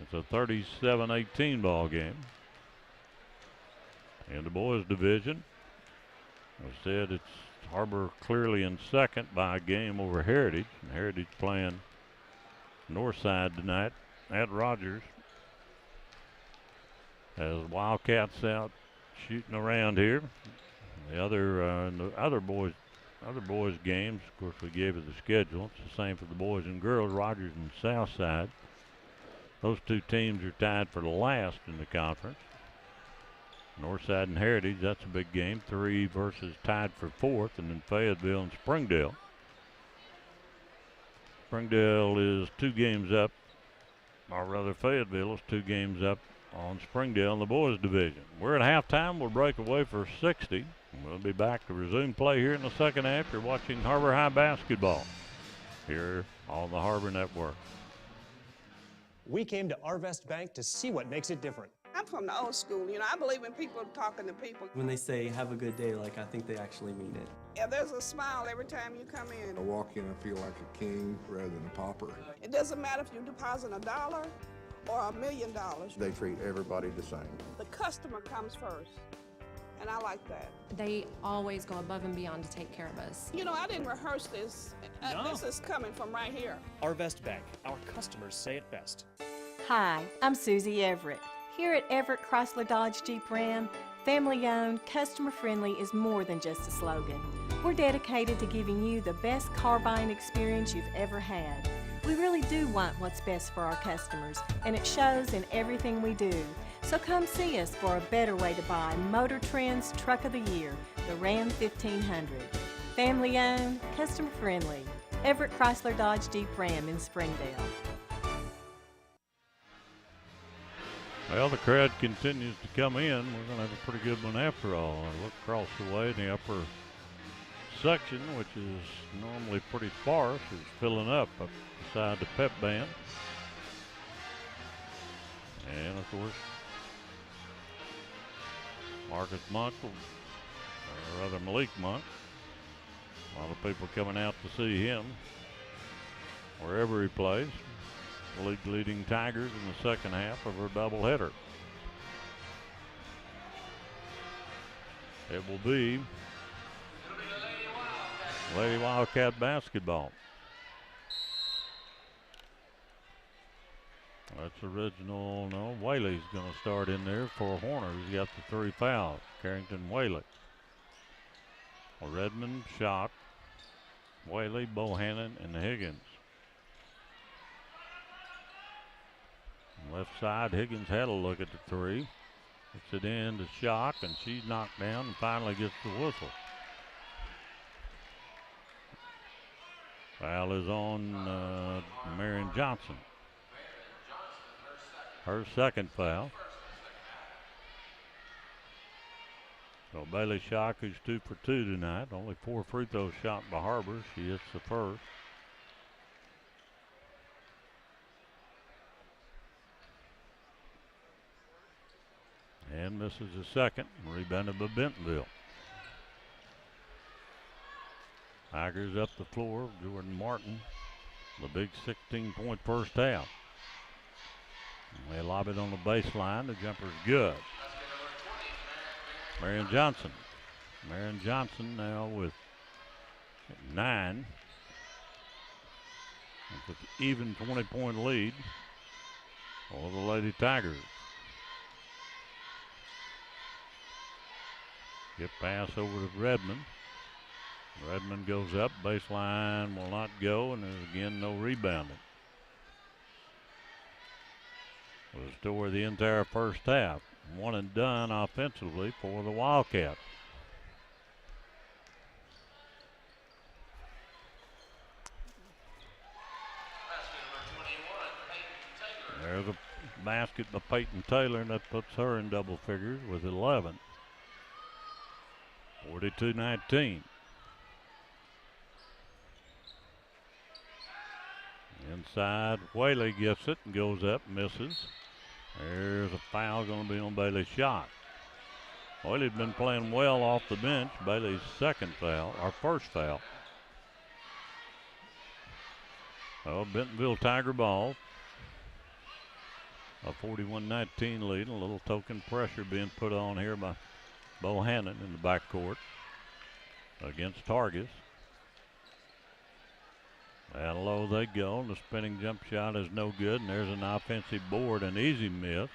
It's a 37-18 ball game. In the boys division, I said it's Har-Ber clearly in second by a game over Heritage. And Heritage playing Northside tonight at Rogers. As Wildcats out shooting around here. The other boys games, of course, we gave you the schedule. It's the same for the boys and girls. Rogers and Southside. Those 2 teams are tied for the last in the conference. Northside and Heritage, that's a big game. 3 versus tied for 4th, and then Fayetteville and Springdale. Springdale is 2 games up, or rather Fayetteville is 2 games up on Springdale in the boys division. We're at halftime. We'll break away for 60. We'll be back to resume play here in the second half. You're watching Har-Ber High basketball here on the Har-Ber Network. We came to Arvest Bank to see what makes it different. I'm from the old school, you know, I believe in people talking to people. When they say have a good day, like I think they actually mean it. Yeah, there's a smile every time you come in. I walk in and feel like a king rather than a pauper. It doesn't matter if you deposit $1 or $1 million. They treat everybody the same. The customer comes first, and I like that. They always go above and beyond to take care of us. You know, I didn't rehearse this. This is coming from right here. Arvest Bank, our customers say it best. Hi, I'm Susie Everett. Here at Everett Chrysler Dodge Jeep Ram, family-owned, customer-friendly is more than just a slogan. We're dedicated to giving you the best car buying experience you've ever had. We really do want what's best for our customers, and it shows in everything we do. So come see us for a better way to buy Motor Trend's Truck of the Year, the Ram 1500. Family-owned, customer-friendly. Everett Chrysler Dodge Jeep Ram in Springdale. Well, the crowd continues to come in. We're going to have a pretty good one after all. I look across the way in the upper section, which is normally pretty sparse, is filling up beside the pep band. And, of course, Marcus Monk, or rather Malik Monk. A lot of people coming out to see him wherever he plays. League leading Tigers in the second half of her doubleheader. It will be Lady Wildcat basketball. That's original. No, Whaley's going to start in there for Horner. He's got the 3 fouls. Carrington, Whaley. Redmond, Shock, Whaley, Bohannon, and Higgins. Left side, Higgins had a look at the 3. Gets it in to Shock, and she's knocked down and finally gets the whistle. Foul is on Marion Johnson. Her second foul. So Bailey Shock, who's 2 for 2 tonight. Only 4 free throws shot by Har-Ber. She hits the first. And misses the second. Rebounded by Bentonville. Tigers up the floor. Jordan Martin. The big 16-point first half. They lob it on the baseline. The jumper's good. Marion Johnson. Marion Johnson now with 9. With an even 20-point lead over the Lady Tigers. Get pass over to Redmond. Redmond goes up. Baseline will not go, and there's again no rebounding. We'll store the entire first half. One and done offensively for the Wildcats. There's a basket by Peyton Taylor, and that puts her in double figures with 11. 42-19. Inside, Whaley gets it and goes up, misses. There's a foul going to be on Bailey's shot. Whaley's been playing well off the bench. Bailey's second foul, or first foul. Well, Bentonville Tiger ball. A 41-19 lead. A little token pressure being put on here by Bohannon in the backcourt against Targus. And low they go, and the spinning jump shot is no good, and there's an offensive board, an easy miss.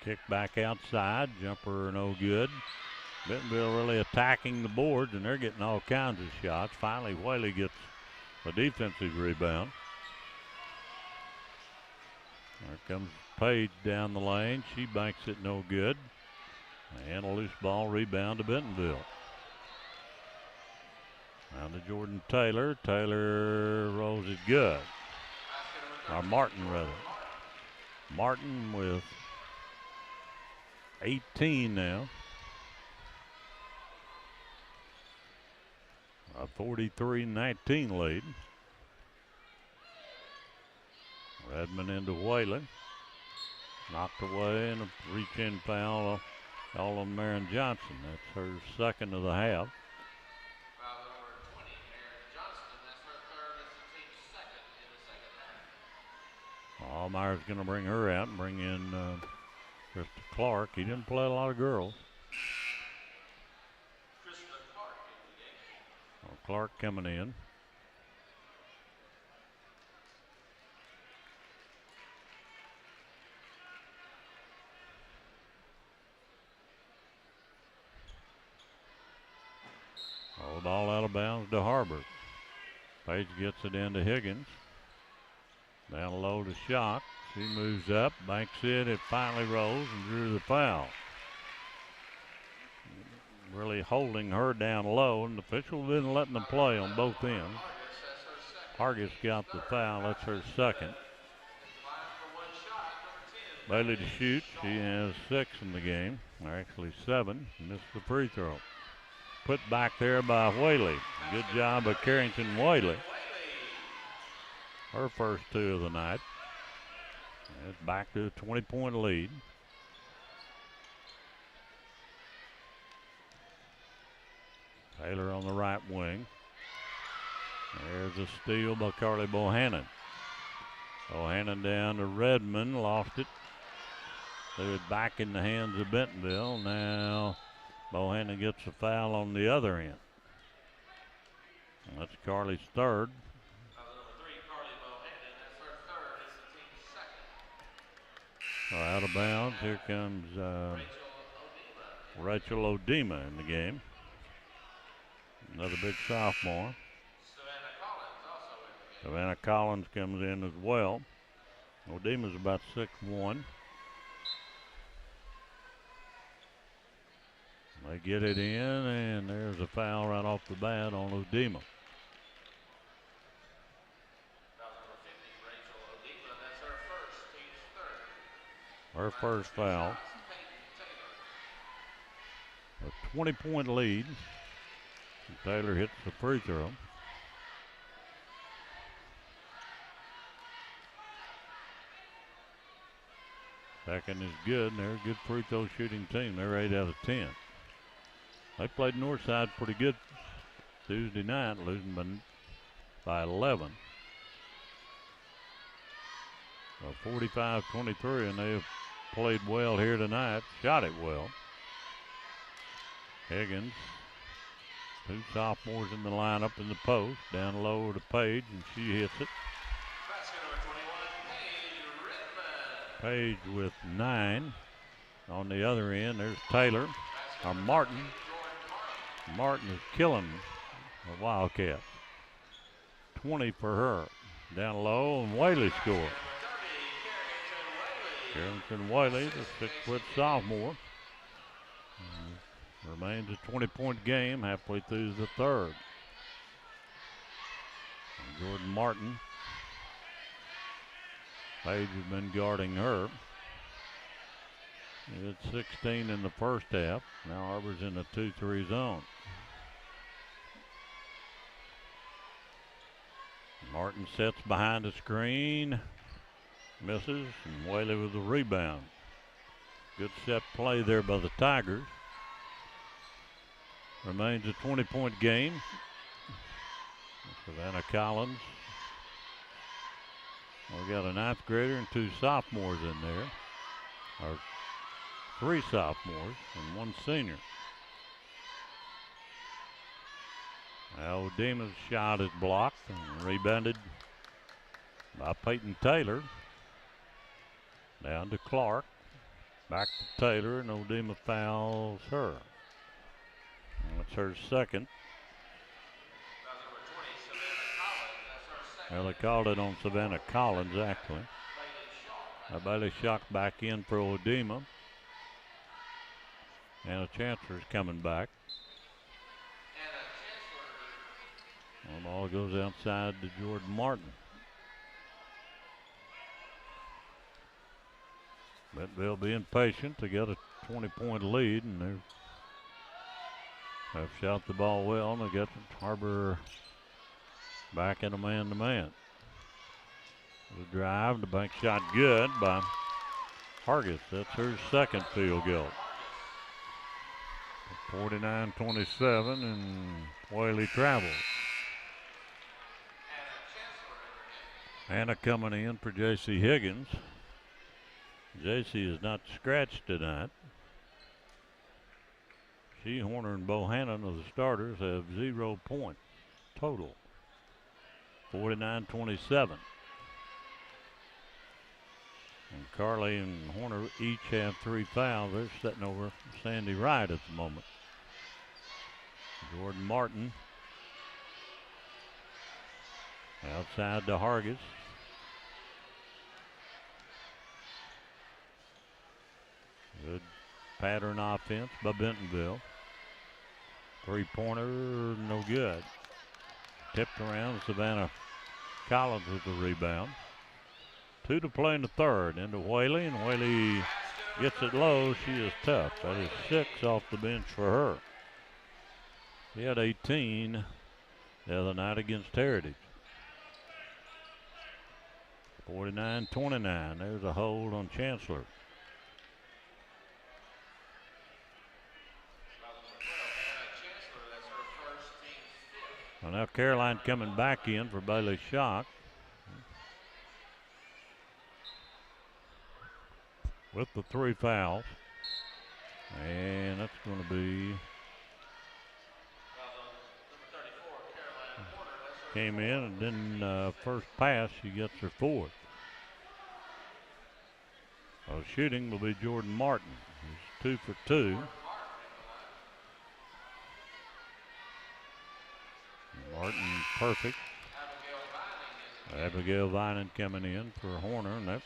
Kick back outside, jumper no good. Bentonville really attacking the boards, and they're getting all kinds of shots. Finally, Whaley gets a defensive rebound. There comes Page down the lane. She banks it no good. And a loose ball rebound to Bentonville. Now to Jordan Taylor. Taylor rolls it good. Or Martin, rather. Martin with 18 now. A 43-19 lead. Redmond into Whalen. Knocked away and a reach-in foul all on Marion Johnson. That's her second of the half. Allmeyer's going to bring her out and bring in Krista Clark. He didn't play a lot of girls. Well, Clark coming in. The ball out of bounds to Har-Ber. Page gets it into Higgins. Down low to Shock. She moves up, banks it finally rolls and drew the foul. Really holding her down low, and the official didn't let them play on both ends. Hargis got the foul, that's her second. Bailey to shoot, she has 6 in the game, or actually 7, missed the free throw. Put back there by Whaley. Good job of Carrington Whaley. Her first 2 of the night. And it's back to a 20-point lead. Taylor on the right wing. There's a steal by Carly Bohannon. Bohannon down to Redmond, lost it. Threw it back in the hands of Bentonville. Now Bohannon gets a foul on the other end. That's Carly's third. Out of bounds. Here comes Rachel Odema in the game. Another big sophomore. Savannah Collins comes in as well. Odema's about 6'1". They get it in, and there's a foul right off the bat on Odema. Her first foul. A 20-point lead. Taylor hits the free throw. Second is good, and they're a good free throw shooting team. They're 8 out of 10. They played Northside pretty good Tuesday night, losing by 11. 45-23, and they've played well here tonight, shot it well. Higgins, 2 sophomores in the lineup in the post, down low to Page, and she hits it. Page with 9. On the other end, there's Taylor, or Martin. Martin is killing the Wildcats. 20 for her. Down low, and Whaley scores. Carrington Whaley, the 6-foot sophomore. Remains a 20-point game halfway through the third. And Jordan Martin. Page has been guarding her. He had 16 in the first half. Now Har-Ber's in the 2-3 zone. Martin sits behind the screen. Misses, and Whaley with the rebound. Good set play there by the Tigers. Remains a 20-point game. Savannah Collins. We got a 9th grader and 2 sophomores in there. Or 3 sophomores and 1 senior. Now Odema's shot is blocked and rebounded by Peyton Taylor. Down to Clark. Back to Taylor, and Odema fouls her. That's her second. Well, they called it on Savannah Collins, actually. Bailey Shock back in for Odema. And a Chancellor's coming back. The ball goes outside to Jordan Martin. Bentonville being patient to get a 20-point lead, and they have shot the ball well, and they got Har-Ber back in a man-to-man. The drive, the bank shot good by Hargis. That's her second field goal. 49-27, and Whaley travels. Hannah coming in for J.C. Higgins. J.C. is not scratched tonight. She, Horner, and Bohannon of the starters have 0 points total. 49-27. And Carly and Horner each have 3 fouls. They're sitting over Sandy Wright at the moment. Jordan Martin outside to Hargis. Good pattern offense by Bentonville. 3-pointer, no good. Tipped around. Savannah Collins with the rebound. 2 to play in the third. Into Whaley, and Whaley gets it low. She is tough. That is 6 off the bench for her. She had 18 the other night against Heritage. 49-29. There's a hold on Chancellor. Well, now Caroline coming back in for Bailey Shock. With the 3 fouls. And that's going to be... Came in, and then first pass, she gets her 4th. So shooting will be Jordan Martin. He's 2 for 2. Martin perfect. Abigail Vining coming in for Horner, and that's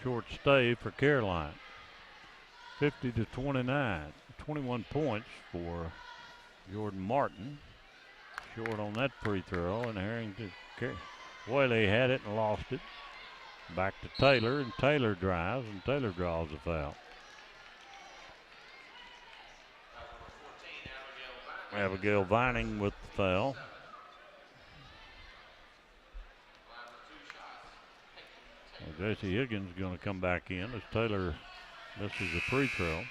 short stay for Caroline. 50-29. 21 points for Jordan Martin. Short on that free throw, and Harrington Whaley had it and lost it. Back to Taylor, and Taylor drives, and Taylor draws a foul. Abigail Vining with the foul. Well, J.C. Higgins is going to come back in as Taylor misses a free throw.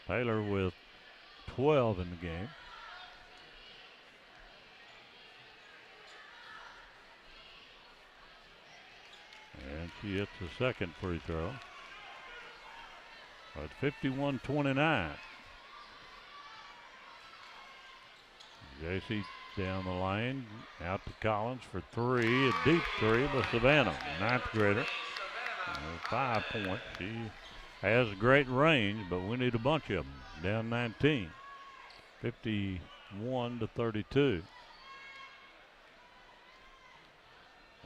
Taylor with 12 in the game. And she hits the second free throw. At 51-29. JC down the lane, out to Collins for 3, a deep 3 by Savannah, 9th grader. 5 points. She has great range, but we need a bunch of them. Down 19. 51-32.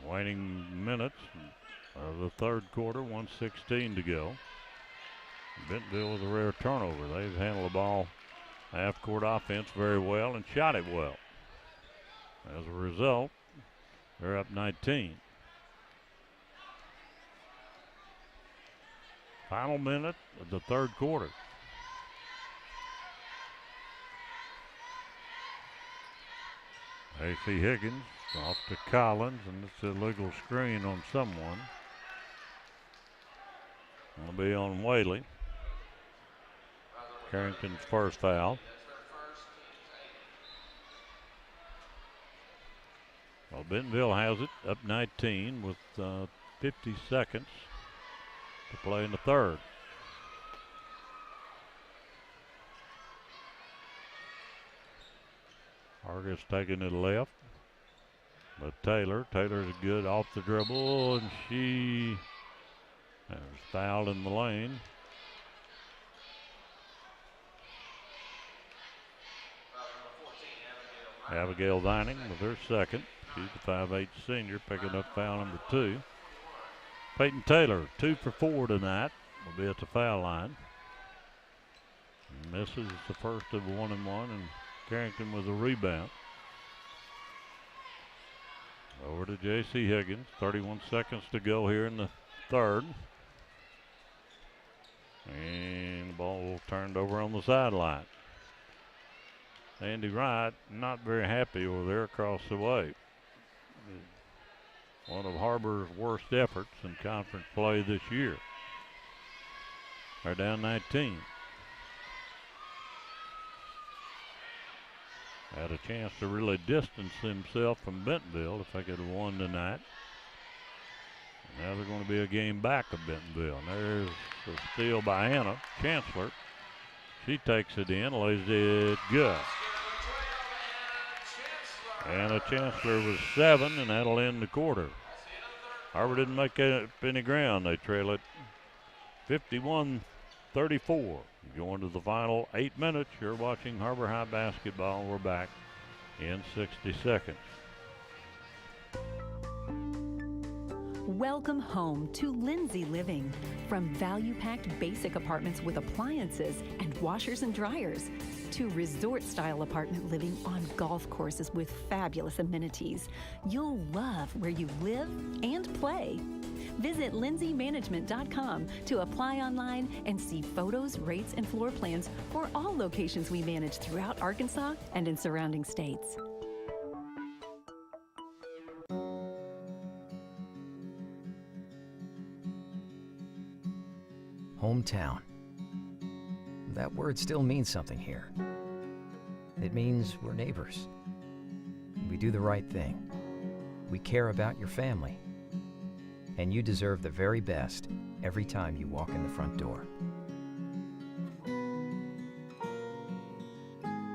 Waning minutes of the third quarter, 1:16 to go. Bentonville with a rare turnover. They've handled the ball half-court offense very well and shot it well. As a result, they're up 19. Final minute of the third quarter. A.C. Higgins off to Collins, and it's a illegal screen on someone. It'll be on Whaley. Carrington's first foul. Well, Bentonville has it, up 19 with 50 seconds to play in the third. Hargis taking it left. But Taylor's good off the dribble, and she was fouled in the lane. Abigail Vining with her second. She's the 5'8" senior, picking up foul number 2. Peyton Taylor, 2 for 4 tonight, will be at the foul line. And this is the first of 1-1, and Carrington with a rebound. Over to J.C. Higgins, 31 seconds to go here in the third. And the ball turned over on the sideline. Andy Wright not very happy over there across the way. One of Har-Ber's worst efforts in conference play this year. They're down 19. Had a chance to really distance himself from Bentonville if they could have won tonight. Now they're going to be a game back of Bentonville. And there's a steal by Anna Chancellor. She takes it in, lays it good. Anna Chancellor was 7, and that'll end the quarter. Har-Ber didn't make up any ground. They trail it 51-34. Going to the final 8 minutes. You're watching Har-Ber High basketball. We're back in 60 seconds. Welcome home to Lindsay Living. From value-packed basic apartments with appliances and washers and dryers to resort-style apartment living on golf courses with fabulous amenities, you'll love where you live and play. Visit lindsaymanagement.com to apply online and see photos, rates, and floor plans for all locations we manage throughout Arkansas and in surrounding states. Hometown. That word still means something here. It means we're neighbors. We do the right thing. We care about your family. And you deserve the very best every time you walk in the front door.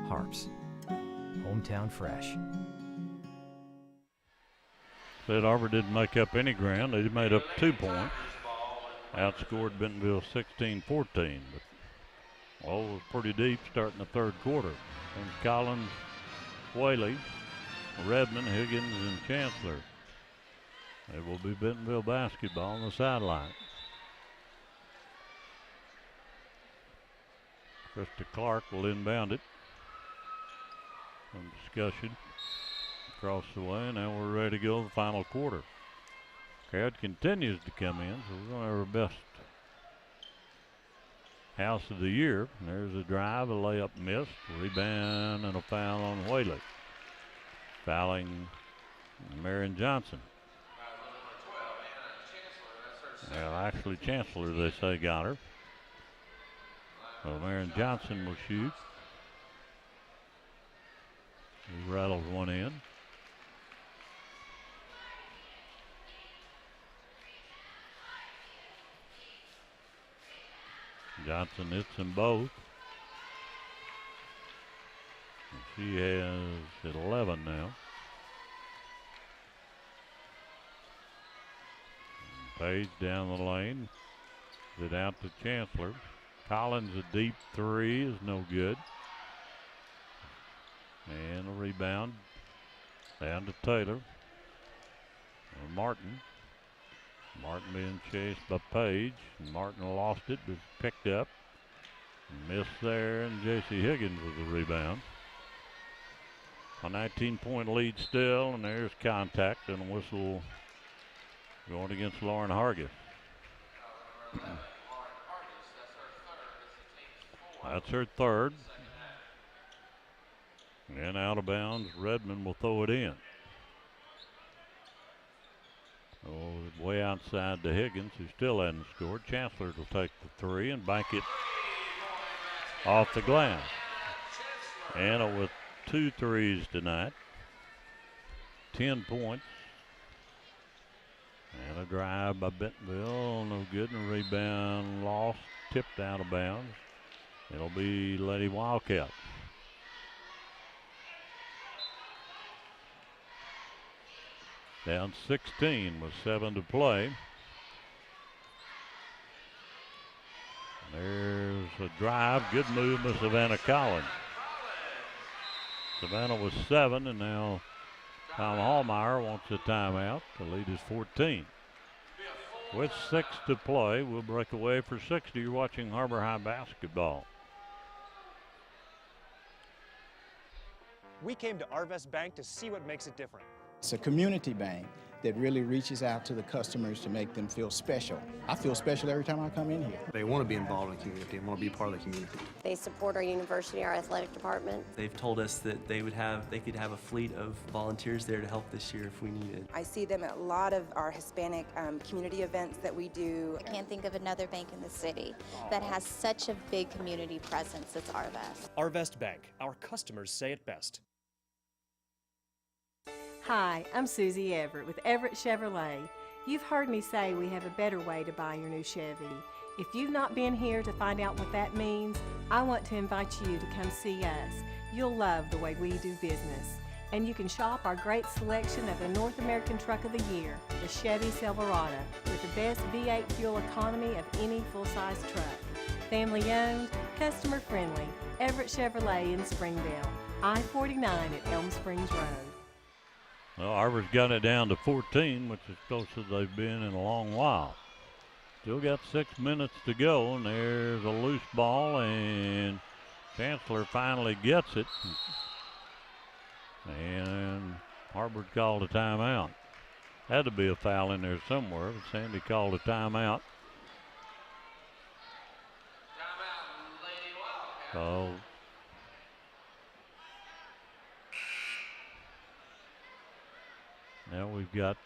Harps. Hometown fresh. Said Har-Ber didn't make up any ground. They made up 2 points. Outscored Bentonville 16-14, but well, it was pretty deep starting the third quarter. And Collins, Whaley, Redmond, Higgins, and Chancellor. It will be Bentonville basketball on the sideline. Krista Clark will inbound it. Some discussion across the way. Now we're ready to go to the final quarter. Crowd continues to come in, so we're going to have our best house of the year. There's a drive, a layup missed, rebound, and a foul on Whaley. Fouling Marion Johnson. Well, actually, Chancellor, they say, got her. So Marion Johnson will shoot. He rattles one in. Johnson hits them both. And she has 11 now. Page down the lane. It out to Chancellor. Collins, a deep 3 is no good. And a rebound down to Taylor. And Martin. Martin being chased by Page. Martin lost it, but picked up. Missed there, and J.C. Higgins with the rebound. A 19-point lead still, and there's contact and a whistle going against Lauren Hargis. That's her third. And out of bounds, Redmond will throw it in. Oh, way outside to Higgins, who still hasn't scored. Chancellor will take the 3 and bank it off the glass. Anna with 2 threes tonight. 10 points. And a drive by Bentonville, no good, and a rebound lost, tipped out of bounds. It'll be Lady Wildcat. Down 16 with 7 to play. There's a drive, good move by Savannah Collins. Savannah was 7, and now Tom Hallmeyer wants a timeout. The lead is 14. With 6 to play, we'll break away for 60. You're watching Har-Ber High basketball. We came to Arvest Bank to see what makes it different. It's a community bank that really reaches out to the customers to make them feel special. I feel special every time I come in here. They want to be involved in the community and want to be part of the community. They support our university, our athletic department. They've told us that they could have a fleet of volunteers there to help this year if we needed. I see them at a lot of our Hispanic community events that we do. I can't think of another bank in the city that has such a big community presence as Arvest. Arvest Bank, our customers say it best. Hi, I'm Susie Everett with Everett Chevrolet. You've heard me say we have a better way to buy your new Chevy. If you've not been here to find out what that means, I want to invite you to come see us. You'll love the way we do business. And you can shop our great selection of the North American Truck of the Year, the Chevy Silverado, with the best V8 fuel economy of any full-size truck. Family owned, customer friendly, Everett Chevrolet in Springdale, I-49 at Elm Springs Road. Well, Har-Ber's got it down to 14, which is closest they've been in a long while. Still got 6 minutes to go, and there's a loose ball, and Chancellor finally gets it. And Har-Ber's called a timeout. Had to be a foul in there somewhere, but Sandy called a timeout. So now we've got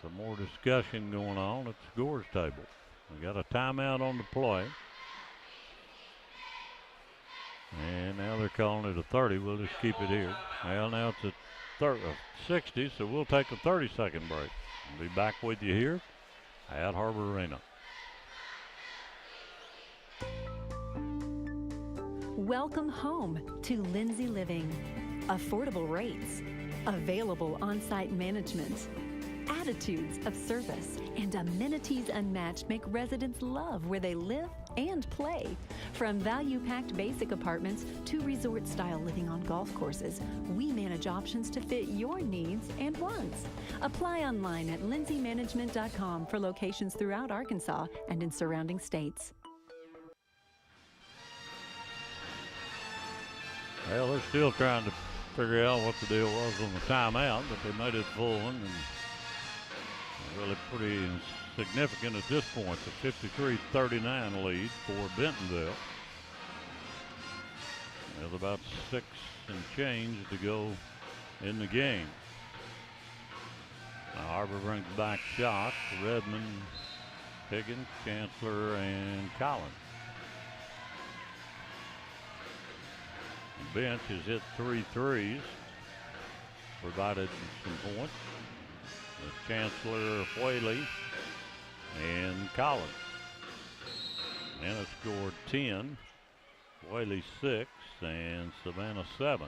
some more discussion going on at the scores table. We got a timeout on the play. And now they're calling it a 30. We'll just keep it here. Well, now it's a 60, so we'll take a 30-second break. We'll be back with you here at Har-Ber Arena. Welcome home to Lindsay Living. Affordable rates, available on-site management, attitudes of service, and amenities unmatched make residents love where they live and play. From value-packed basic apartments to resort-style living on golf courses, we manage options to fit your needs and wants. Apply online at lindsaymanagement.com for locations throughout Arkansas and in surrounding states. Well, they're still trying to figure out what the deal was on the timeout, but they made it full one, and really pretty significant at this point. The 53-39 lead for Bentonville. There's about 6 and change to go in the game. Now Har-Ber brings back shots. Redmond, Higgins, Chancellor, and Collins. The bench has hit 3 threes, provided some points. The Chancellor, Whaley, and Collins. Anna scored 10, Whaley 6, and Savannah 7.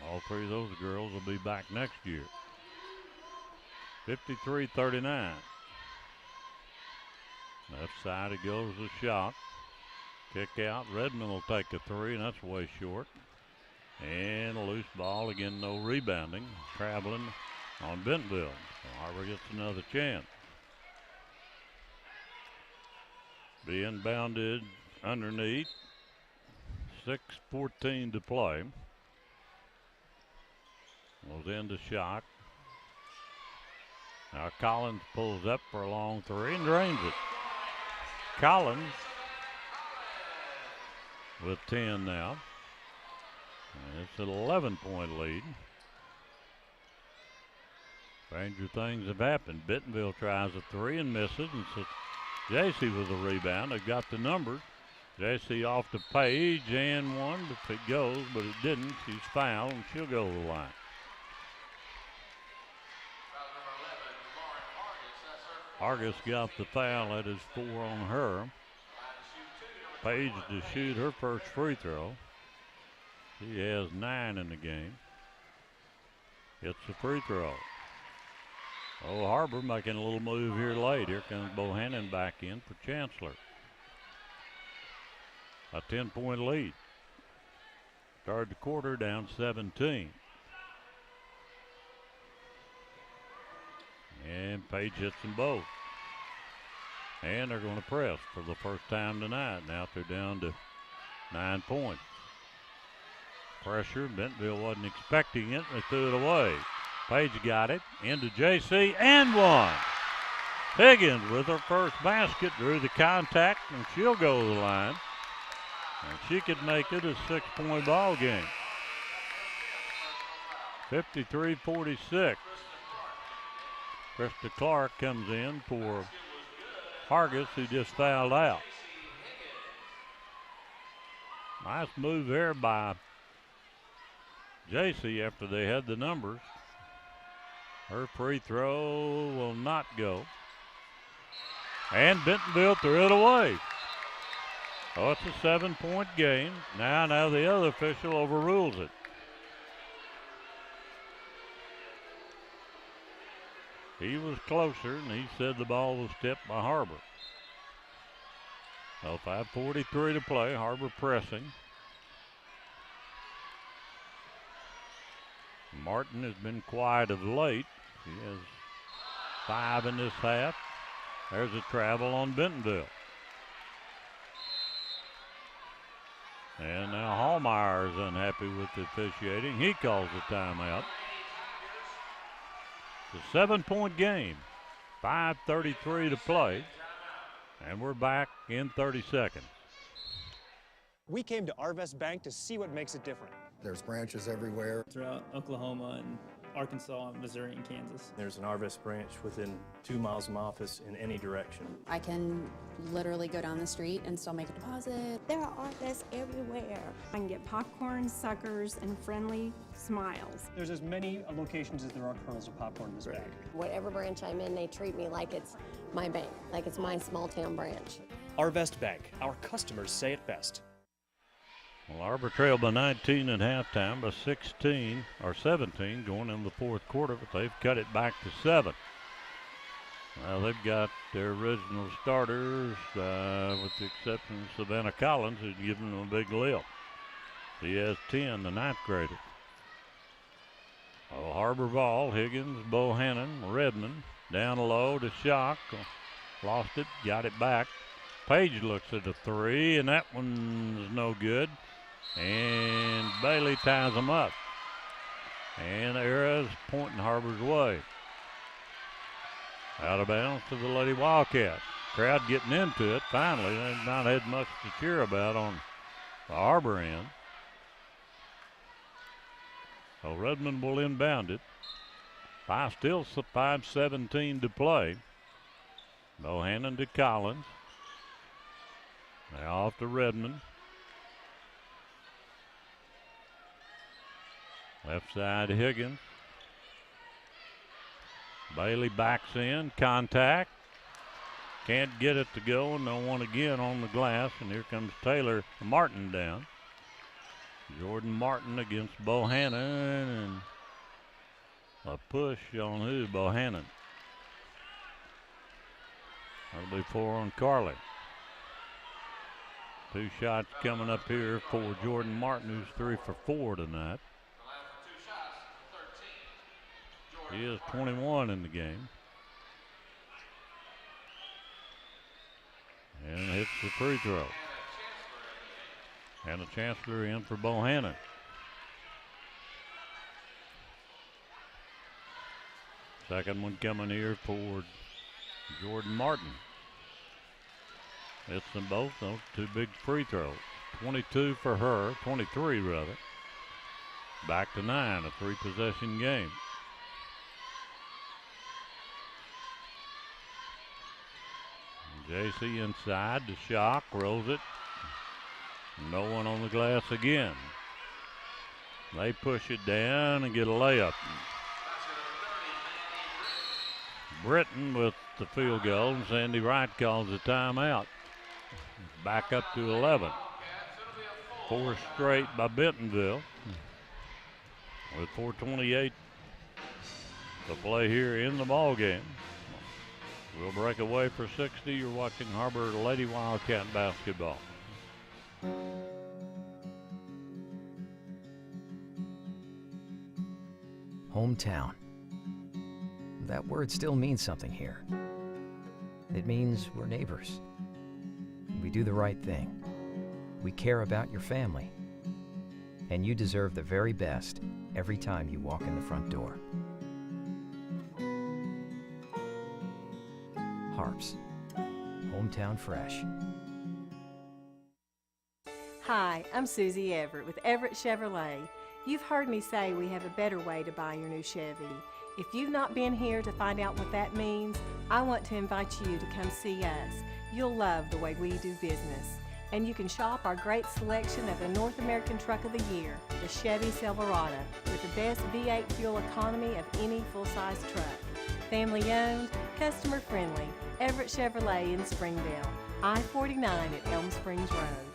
All 3 of those girls will be back next year. 53-39. Left side it goes, a shot. Kick out, Redmond will take a 3, and that's way short. And a loose ball, again no rebounding, traveling on Bentonville. So Har-Ber gets another chance. Being bounded underneath, 6:14 to play. Goes into shot. Now Collins pulls up for a long 3 and drains it. Collins with 10 now. And it's an 11-point lead. Stranger things have happened. Bentonville tries a 3 and misses, and so JC with a rebound. They've got the numbers. JC off the page and one if it goes, but it didn't. She's fouled, and she'll go to the line. Argus got the foul. That is 4 on her. Page to shoot her first free throw. She has 9 in the game. It's a free throw. Oh, Har-Ber making a little move here late. Here comes Bohannon back in for Chancellor. A 10-point lead. Started the quarter down 17. And Page hits them both. And they're going to press for the first time tonight. Now they're down to 9 points. Pressure. Bentonville wasn't expecting it. They threw it away. Page got it. Into JC and one. Higgins with her first basket drew the contact, and she'll go to the line. And she could make it a 6-point ball game. 53-46. Krista Clark comes in for Hargis, who just fouled out. Nice move there by JC after they had the numbers. Her free throw will not go. And Bentonville threw it away. Oh, it's a 7-point game. Now the other official overrules it. He was closer, and he said the ball was tipped by Har-Ber. So 5:43 to play. Har-Ber pressing. Martin has been quiet of late. He has 5 in this half. There's a travel on Bentonville. And now Hallmeyer is unhappy with the officiating. He calls the timeout. It's a 7-point game. 5:33 to play. And we're back in 30 seconds. We came to Arvest Bank to see what makes it different. There's branches everywhere. Throughout Oklahoma and Arkansas and Missouri and Kansas. There's an Arvest branch within 2 miles of my office in any direction. I can literally go down the street and still make a deposit. There are Arvests everywhere. I can get popcorn, suckers, and friendly smiles. There's as many locations as there are kernels of popcorn in this bag. Whatever branch I'm in, they treat me like it's my bank, like it's my small town branch. Arvest Bank. Our customers say it best. Well, Har-Ber trailed by 19 at halftime, by 16 or 17 going into the fourth quarter, but they've cut it back to 7. Well, they've got their original starters, with the exception of Savannah Collins, who's given them a big lift. He has 10, the 9th grader. Oh, Har-Ber ball, Higgins, Bohannon, Redmond, down low to Shock. Lost it, got it back. Page looks at the 3, and that one's no good. And Bailey ties them up. And Era's pointing Har-Ber's way. Out of bounds to the Lady Wildcats. Crowd getting into it. Finally, they've not had much to cheer about on the Har-Ber end. So Redmond will inbound it. Still 5:17 to play. Bohannon to Collins. Now off to Redmond. Left side to Higgins. Bailey backs in, contact. Can't get it to go, and no one again on the glass, and here comes Taylor Martin down. Jordan Martin against Bohannon, and a push on who? Bohannon. That'll be 4 on Carly. 2 shots coming up here for Jordan Martin, who's 3 for 4 tonight. He is 21 in the game. And hits the free throw. And a Chancellor in for Bohannon. Second one coming here for Jordan Martin. Hits them both, those 2 big free throws. 22 for her, 23 rather. Back to 9, a 3-possession game. JC inside to Shock, rolls it. No one on the glass again. They push it down and get a layup. Britton with the field goal, and Sandy Wright calls the timeout. Back up to 11. 4 straight by Bentonville. With 4:28 to play here in the ball game. We'll break away for 60. You're watching Har-Ber Lady Wildcat basketball. Hometown. That word still means something here. It means we're neighbors. We do the right thing. We care about your family. And you deserve the very best every time you walk in the front door. Harps. Hometown fresh. Hi, I'm Susie Everett with Everett Chevrolet. You've heard me say we have a better way to buy your new Chevy. If you've not been here to find out what that means, I want to invite you to come see us. You'll love the way we do business. And you can shop our great selection of the North American Truck of the Year, the Chevy Silverado, with the best V8 fuel economy of any full-size truck. Family owned, customer friendly, Everett Chevrolet in Springdale, I-49 at Elm Springs Road.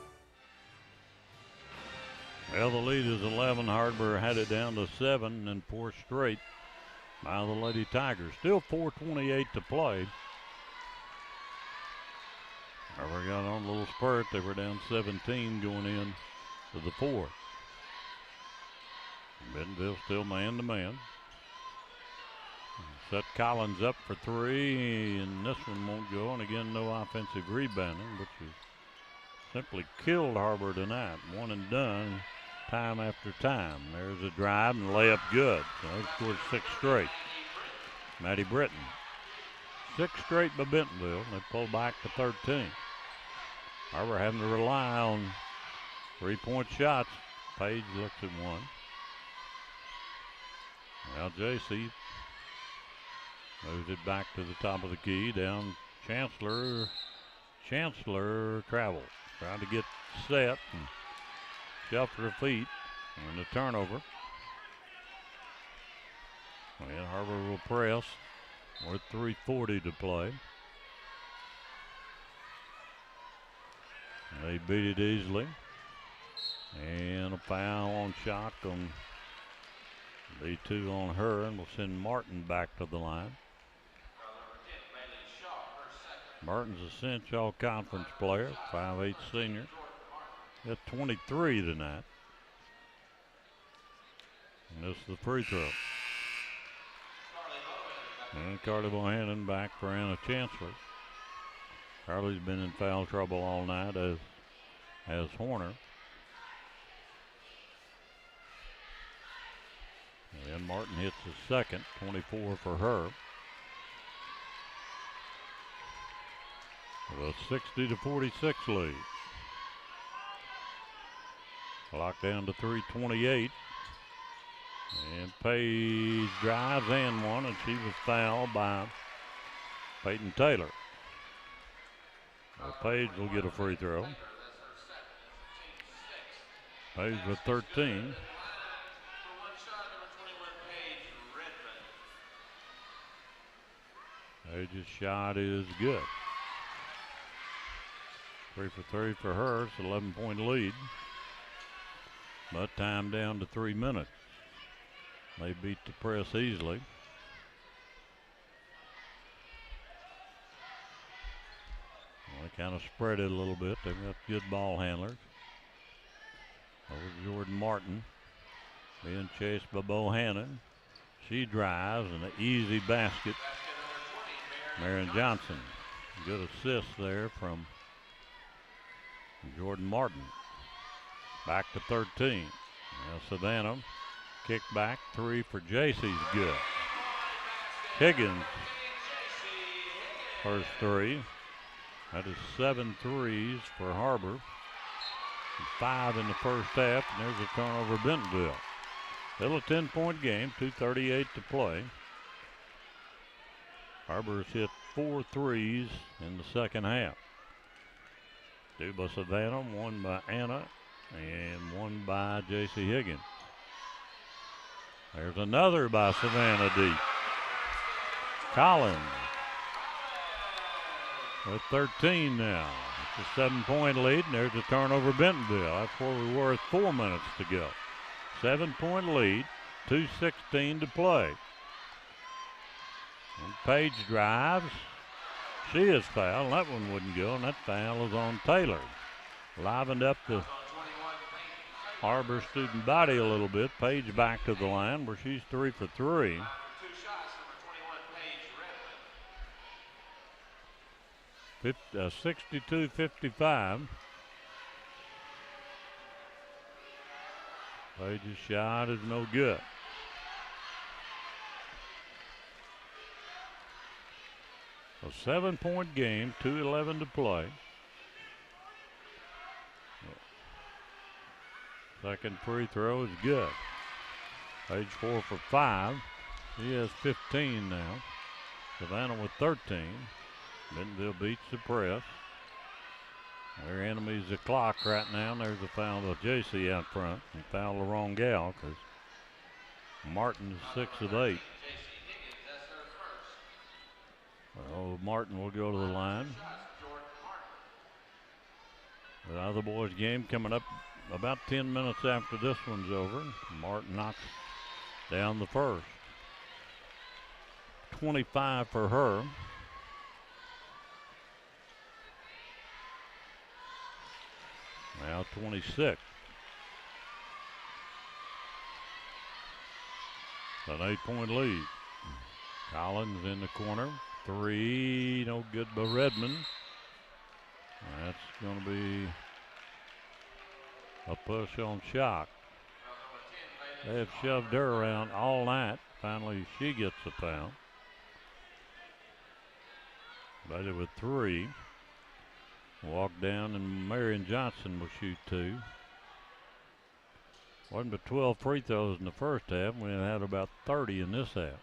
Well, the lead is 11. Har-Ber had it down to 7 and 4 straight by the Lady Tigers. Still 4:28 to play. Har-Ber got on a little spurt. They were down 17 going in to the 4th. Bentonville still man-to-man. Set Collins up for 3, and this one won't go. And again, no offensive rebounding, which has simply killed Har-Ber tonight. One and done, time after time. There's a drive and layup good. So they've scored 6 straight. Maddie Britton. 6 straight by Bentonville. They pull back to 13. Har-Ber having to rely on 3-point shots. Page looks at one. Now JC moves it back to the top of the key. Down Chancellor. Chancellor travels. Trying to get set and shuffle her feet. And the turnover. Well, Har-Ber will press with 3:40 to play. They beat it easily. And a foul on shot on the 2 on her, and we'll send Martin back to the line. Martin's a cinch all-conference player, 5'8" senior. Got 23 tonight. And this is the free throw. And Carly Bohannon back for Anna Chancellor. Carly's been in foul trouble all night, as Horner. And Martin hits the second, 24 for her. With a 60-46 lead. Clock down to 3:28. And Page drives and one, and she was fouled by Peyton Taylor. Well, Page will get a free throw. Page with 13. Page's shot is good. 3 for 3 for her. It's an 11-point lead. But time down to 3 minutes. They beat the press easily. Well, they kind of spread it a little bit. They've got good ball handlers. Over Jordan Martin. Being chased by Bohannon. She drives and an easy basket. Marion Johnson. Good assist there from Jordan Martin. Back to 13. Now Savannah. Kick back. 3 for JC's good. Higgins. First 3. That is 7 threes for Har-Ber. 5 in the first half. And there's a turnover Bentonville. Still a 10-point game. 2:38 to play. Har-Ber's hit 4 threes in the second half. 2 by Savannah, 1 by Anna, and 1 by J.C. Higgins. There's another by Savannah deep. Collins with 13 now. It's a 7-point lead, and there's a turnover Bentonville. That's where we were with 4 minutes to go. 7-point lead, 2:16 to play. And Page drives. She is fouled. That one wouldn't go, and that foul is on Taylor. Livened up the Har-Ber student body a little bit. Page back to the line where she's 3 for 3. Fif 62-55. Page's shot is no good. A 7-point game, 2:11 to play. Second free throw is good. Page 4 for 5. He has 15 now. Savannah with 13. Bentonville beats the press. Their enemy's the clock right now, and there's a foul of JC out front. He fouled the wrong gal because Martin is 6 of 8. Well, Martin will go to the line. The other boys' game coming up about 10 minutes after this one's over. Martin knocks down the first. 25 for her. Now 26. An 8-point lead. Collins in the corner. 3, no good by Redmond. That's going to be a push on Shock. They have shoved her around all night. Finally, she gets a foul. Betty with 3. Walk down, and Marion Johnson will shoot 2. Wasn't but 12 free throws in the first half. We had about 30 in this half.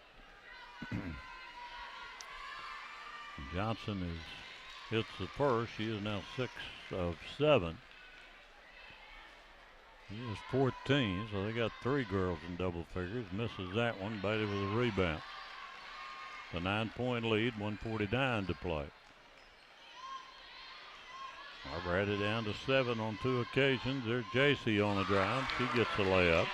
Johnson hits the first. She is now 6 of 7. He is 14, so they got 3 girls in double figures. Misses that one. Beatty with a rebound. The 9-point lead, 1:49 to play. Har-Ber had it down to 7 on 2 occasions. There's JC on the drive. She gets the layup.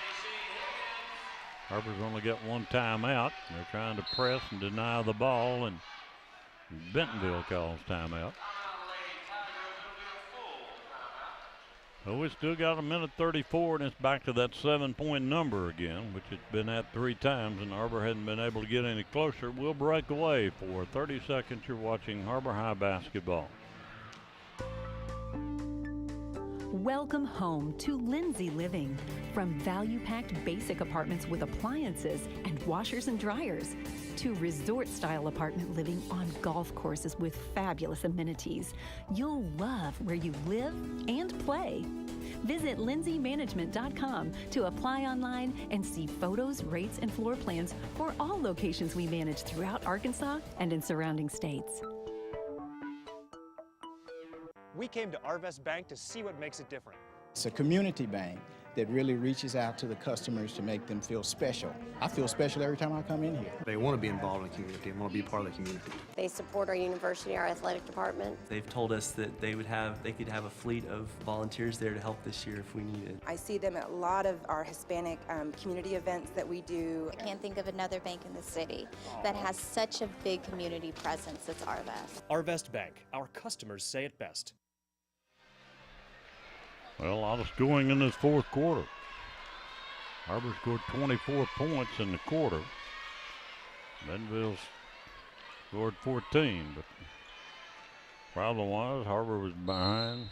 Har-Ber's only got 1 timeout. They're trying to press and deny the ball, and Bentonville calls timeout. Well, we still got a minute 34, and it's back to that 7-point number again, which it's been at 3 times, and Har-Ber hadn't been able to get any closer. We'll break away for 30 seconds. You're watching Har-Ber High basketball. Welcome home to Lindsay Living. From value-packed basic apartments with appliances and washers and dryers to resort-style apartment living on golf courses with fabulous amenities, you'll love where you live and play. Visit lindsaymanagement.com to apply online and see photos, rates, and floor plans for all locations we manage throughout Arkansas and in surrounding states. We came to Arvest Bank to see what makes it different. It's a community bank that really reaches out to the customers to make them feel special. I feel special every time I come in here. They want to be involved in the community and want to be part of the community. They support our university, our athletic department. They've told us that they could have a fleet of volunteers there to help this year if we needed. I see them at a lot of our Hispanic community events that we do. I can't think of another bank in the city that has such a big community presence as Arvest. Arvest Bank, our customers say it best. Well, a lot of scoring in this fourth quarter. Har-Ber scored 24 points in the quarter. Bentonville scored 14, but problem was Har-Ber was behind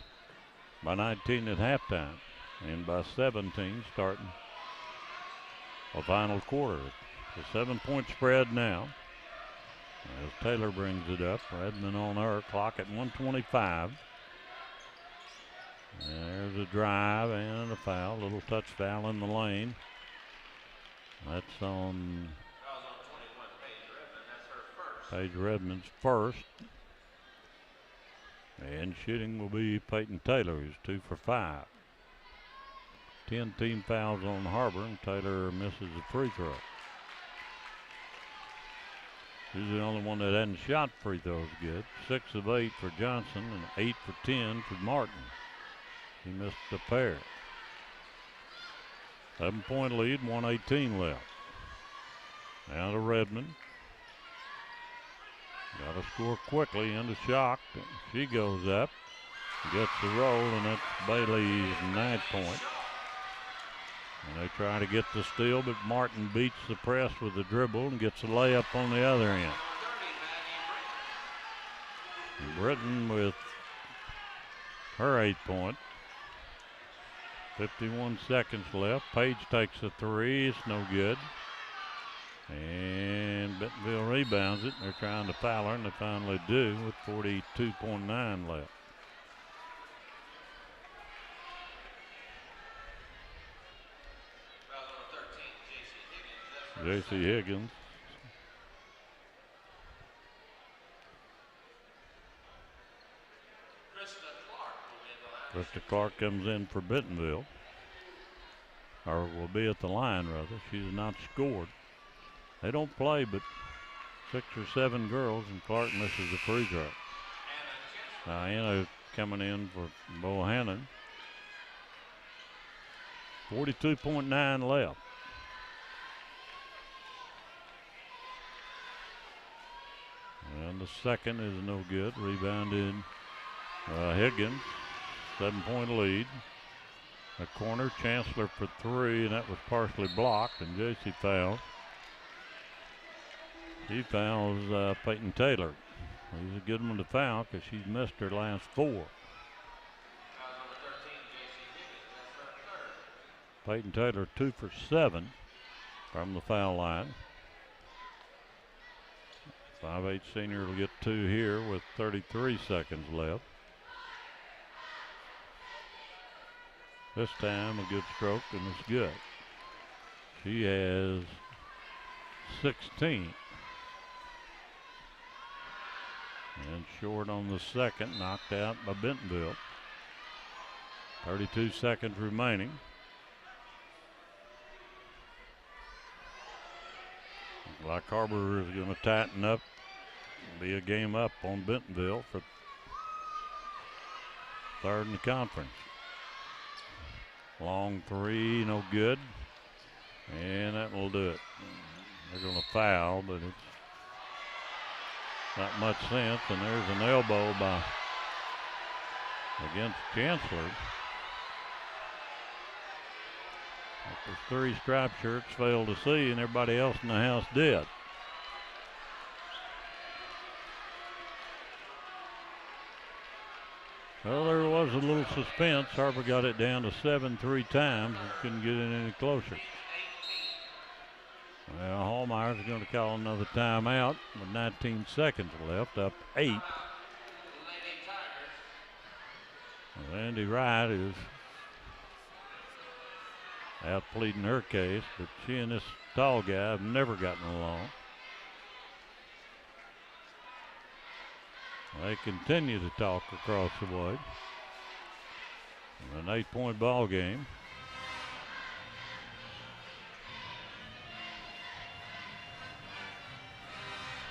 by 19 at halftime and by 17 starting the final quarter. It's a 7-point spread now as Taylor brings it up. Redmond on her, clock at 1:25. There's a drive and a foul, little touch foul in the lane. That's on Paige Redmond's first. And shooting will be Peyton Taylor, who's 2 for 5. 10 team fouls on Har-Ber, and Taylor misses the free throw. She's the only one that hadn't shot free throws good. 6 of 8 for Johnson and 8 for 10 for Martin. He missed the pair. 7-point lead, 1:18 left. Now to Redmond. Got to score quickly into Shock. She goes up, gets the roll, and that's Bailey's 9th point. And they try to get the steal, but Martin beats the press with the dribble and gets a layup on the other end. Britton with her 8th point. 51 seconds left. Page takes a three. It's no good. And Bentonville rebounds it. They're trying to foul her, and they finally do with 42.9 left. J.C. Higgins. Krista Clark comes in for Bentonville, or will be at the line rather. She's not scored. They don't play but 6 or 7 girls, and Clark misses the free throw. Diana coming in for Bohannon. 42.9 left. And the second is no good. Rebounded Higgins. 7-point lead. A corner, Chancellor for three, and that was partially blocked, and J.C. fouls. She fouls Peyton Taylor. He's a good one to foul because she's missed her last 4. Peyton Taylor 2 for 7 from the foul line. 5'8" senior will get 2 here with 33 seconds left. This time a good stroke, and it's good. She has 16. And short on the second, knocked out by Bentonville. 32 seconds remaining. Like Har-Ber is going to tighten up, be a game up on Bentonville for third in the conference. Long three, no good. And that will do it. They're going to foul, but it's not much sense. And there's an elbow against Chancellor. The 3 striped shirts failed to see, and everybody else in the house did. Well, there was a little suspense. Har-Ber got it down to 7 3 times and couldn't get it any closer. Well, Hallmeyer's going to call another timeout with 19 seconds left, up 8. Well, Andy Wright is out pleading her case, but she and this tall guy have never gotten along. They continue to talk across the way. An 8-point ball game.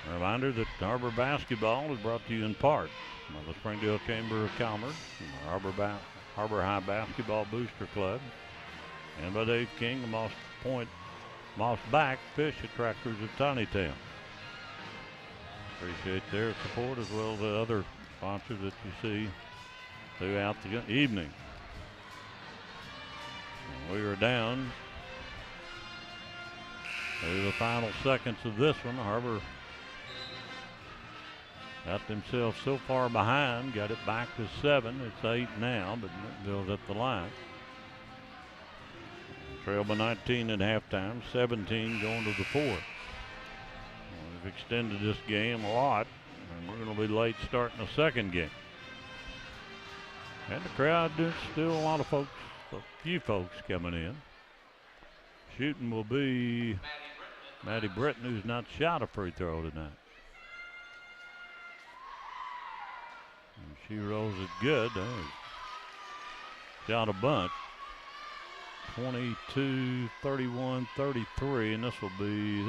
A reminder that Har-Ber basketball is brought to you in part by the Springdale Chamber of Commerce and the Har-Ber High Basketball Booster Club, and by Dave King, the Moss Back Fish Attractors of Tinytown. Appreciate their support as well as the other sponsors that you see throughout the evening. And we are down to the final seconds of this one. Har-Ber got themselves so far behind, got it back to 7. It's 8 now, but Bentonville's at the line. Trail by 19 at halftime, 17 going to the 4th. We've extended this game a lot, and we're going to be late starting the second game. And the crowd, there's still a lot of folks, a few folks coming in. Shooting will be Maddie Britton, who's not shot a free throw tonight. And she rolls it good. Shot a bunch. 22, 31, 33, and this will be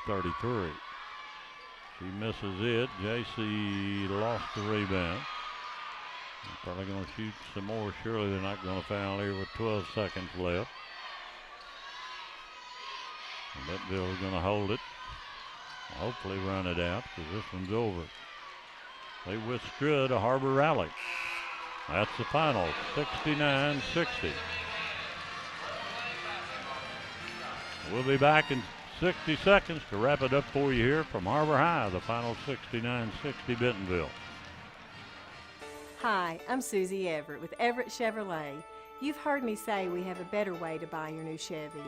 33. She misses it. JC lost the rebound. They're probably going to shoot some more. Surely they're not going to foul here with 12 seconds left. And Bentonville is going to hold it. Hopefully run it out because this one's over. They withstood a Har-Ber rally. That's the final, 69-60. We'll be back in 60 seconds to wrap it up for you here from Har-Ber High, the final 69-60 Bentonville. Hi, I'm Susie Everett with Everett Chevrolet. You've heard me say we have a better way to buy your new Chevy.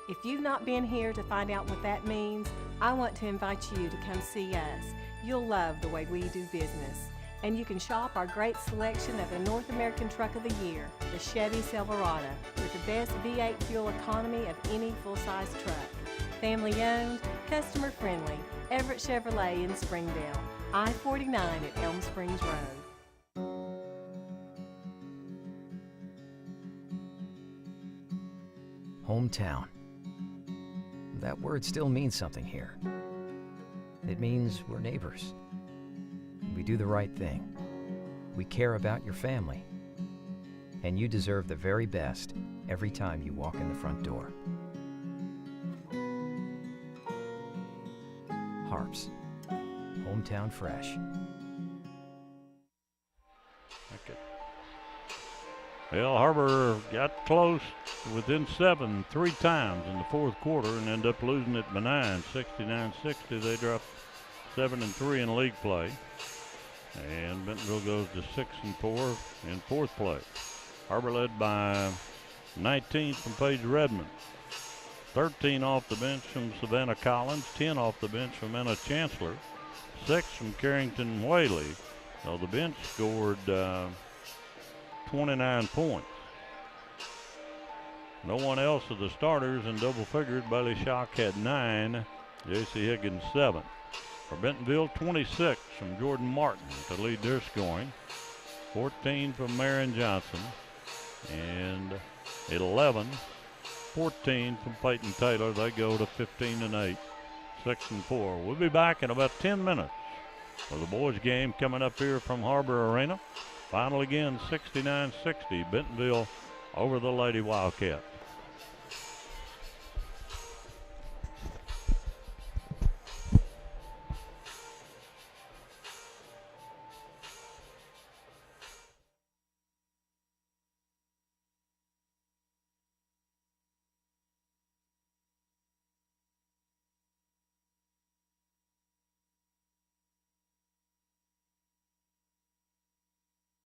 If you've not been here to find out what that means, I want to invite you to come see us. You'll love the way we do business. And you can shop our great selection of the North American Truck of the Year, the Chevy Silverado, with the best V8 fuel economy of any full-size truck. Family owned, customer friendly, Everett Chevrolet in Springdale, I-49 at Elm Springs Road. Hometown. That word still means something here. It means we're neighbors. We do the right thing. We care about your family. And you deserve the very best every time you walk in the front door. Harps. Hometown fresh. Okay. Well, Har-Ber got close within 7 3 times in the fourth quarter and ended up losing it by 9, 69-60. They dropped 7-3 in league play. And Bentonville goes to 6-4 in fourth place. Har-Ber led by 19 from Paige Redmond, 13 off the bench from Savannah Collins, 10 off the bench from Anna Chancellor, 6 from Carrington Whaley. So the bench scored 29 points. No one else of the starters in double figures. Bailey Schock had 9, J.C. Higgins 7. For Bentonville, 26 from Jordan Martin to lead their scoring, 14 from Marion Johnson, and 14 from Peyton Taylor. They go to 15-8, 6-4. We'll be back in about 10 minutes for the boys' game coming up here from Har-Ber Arena. Final again, 69-60, Bentonville over the Lady Wildcats.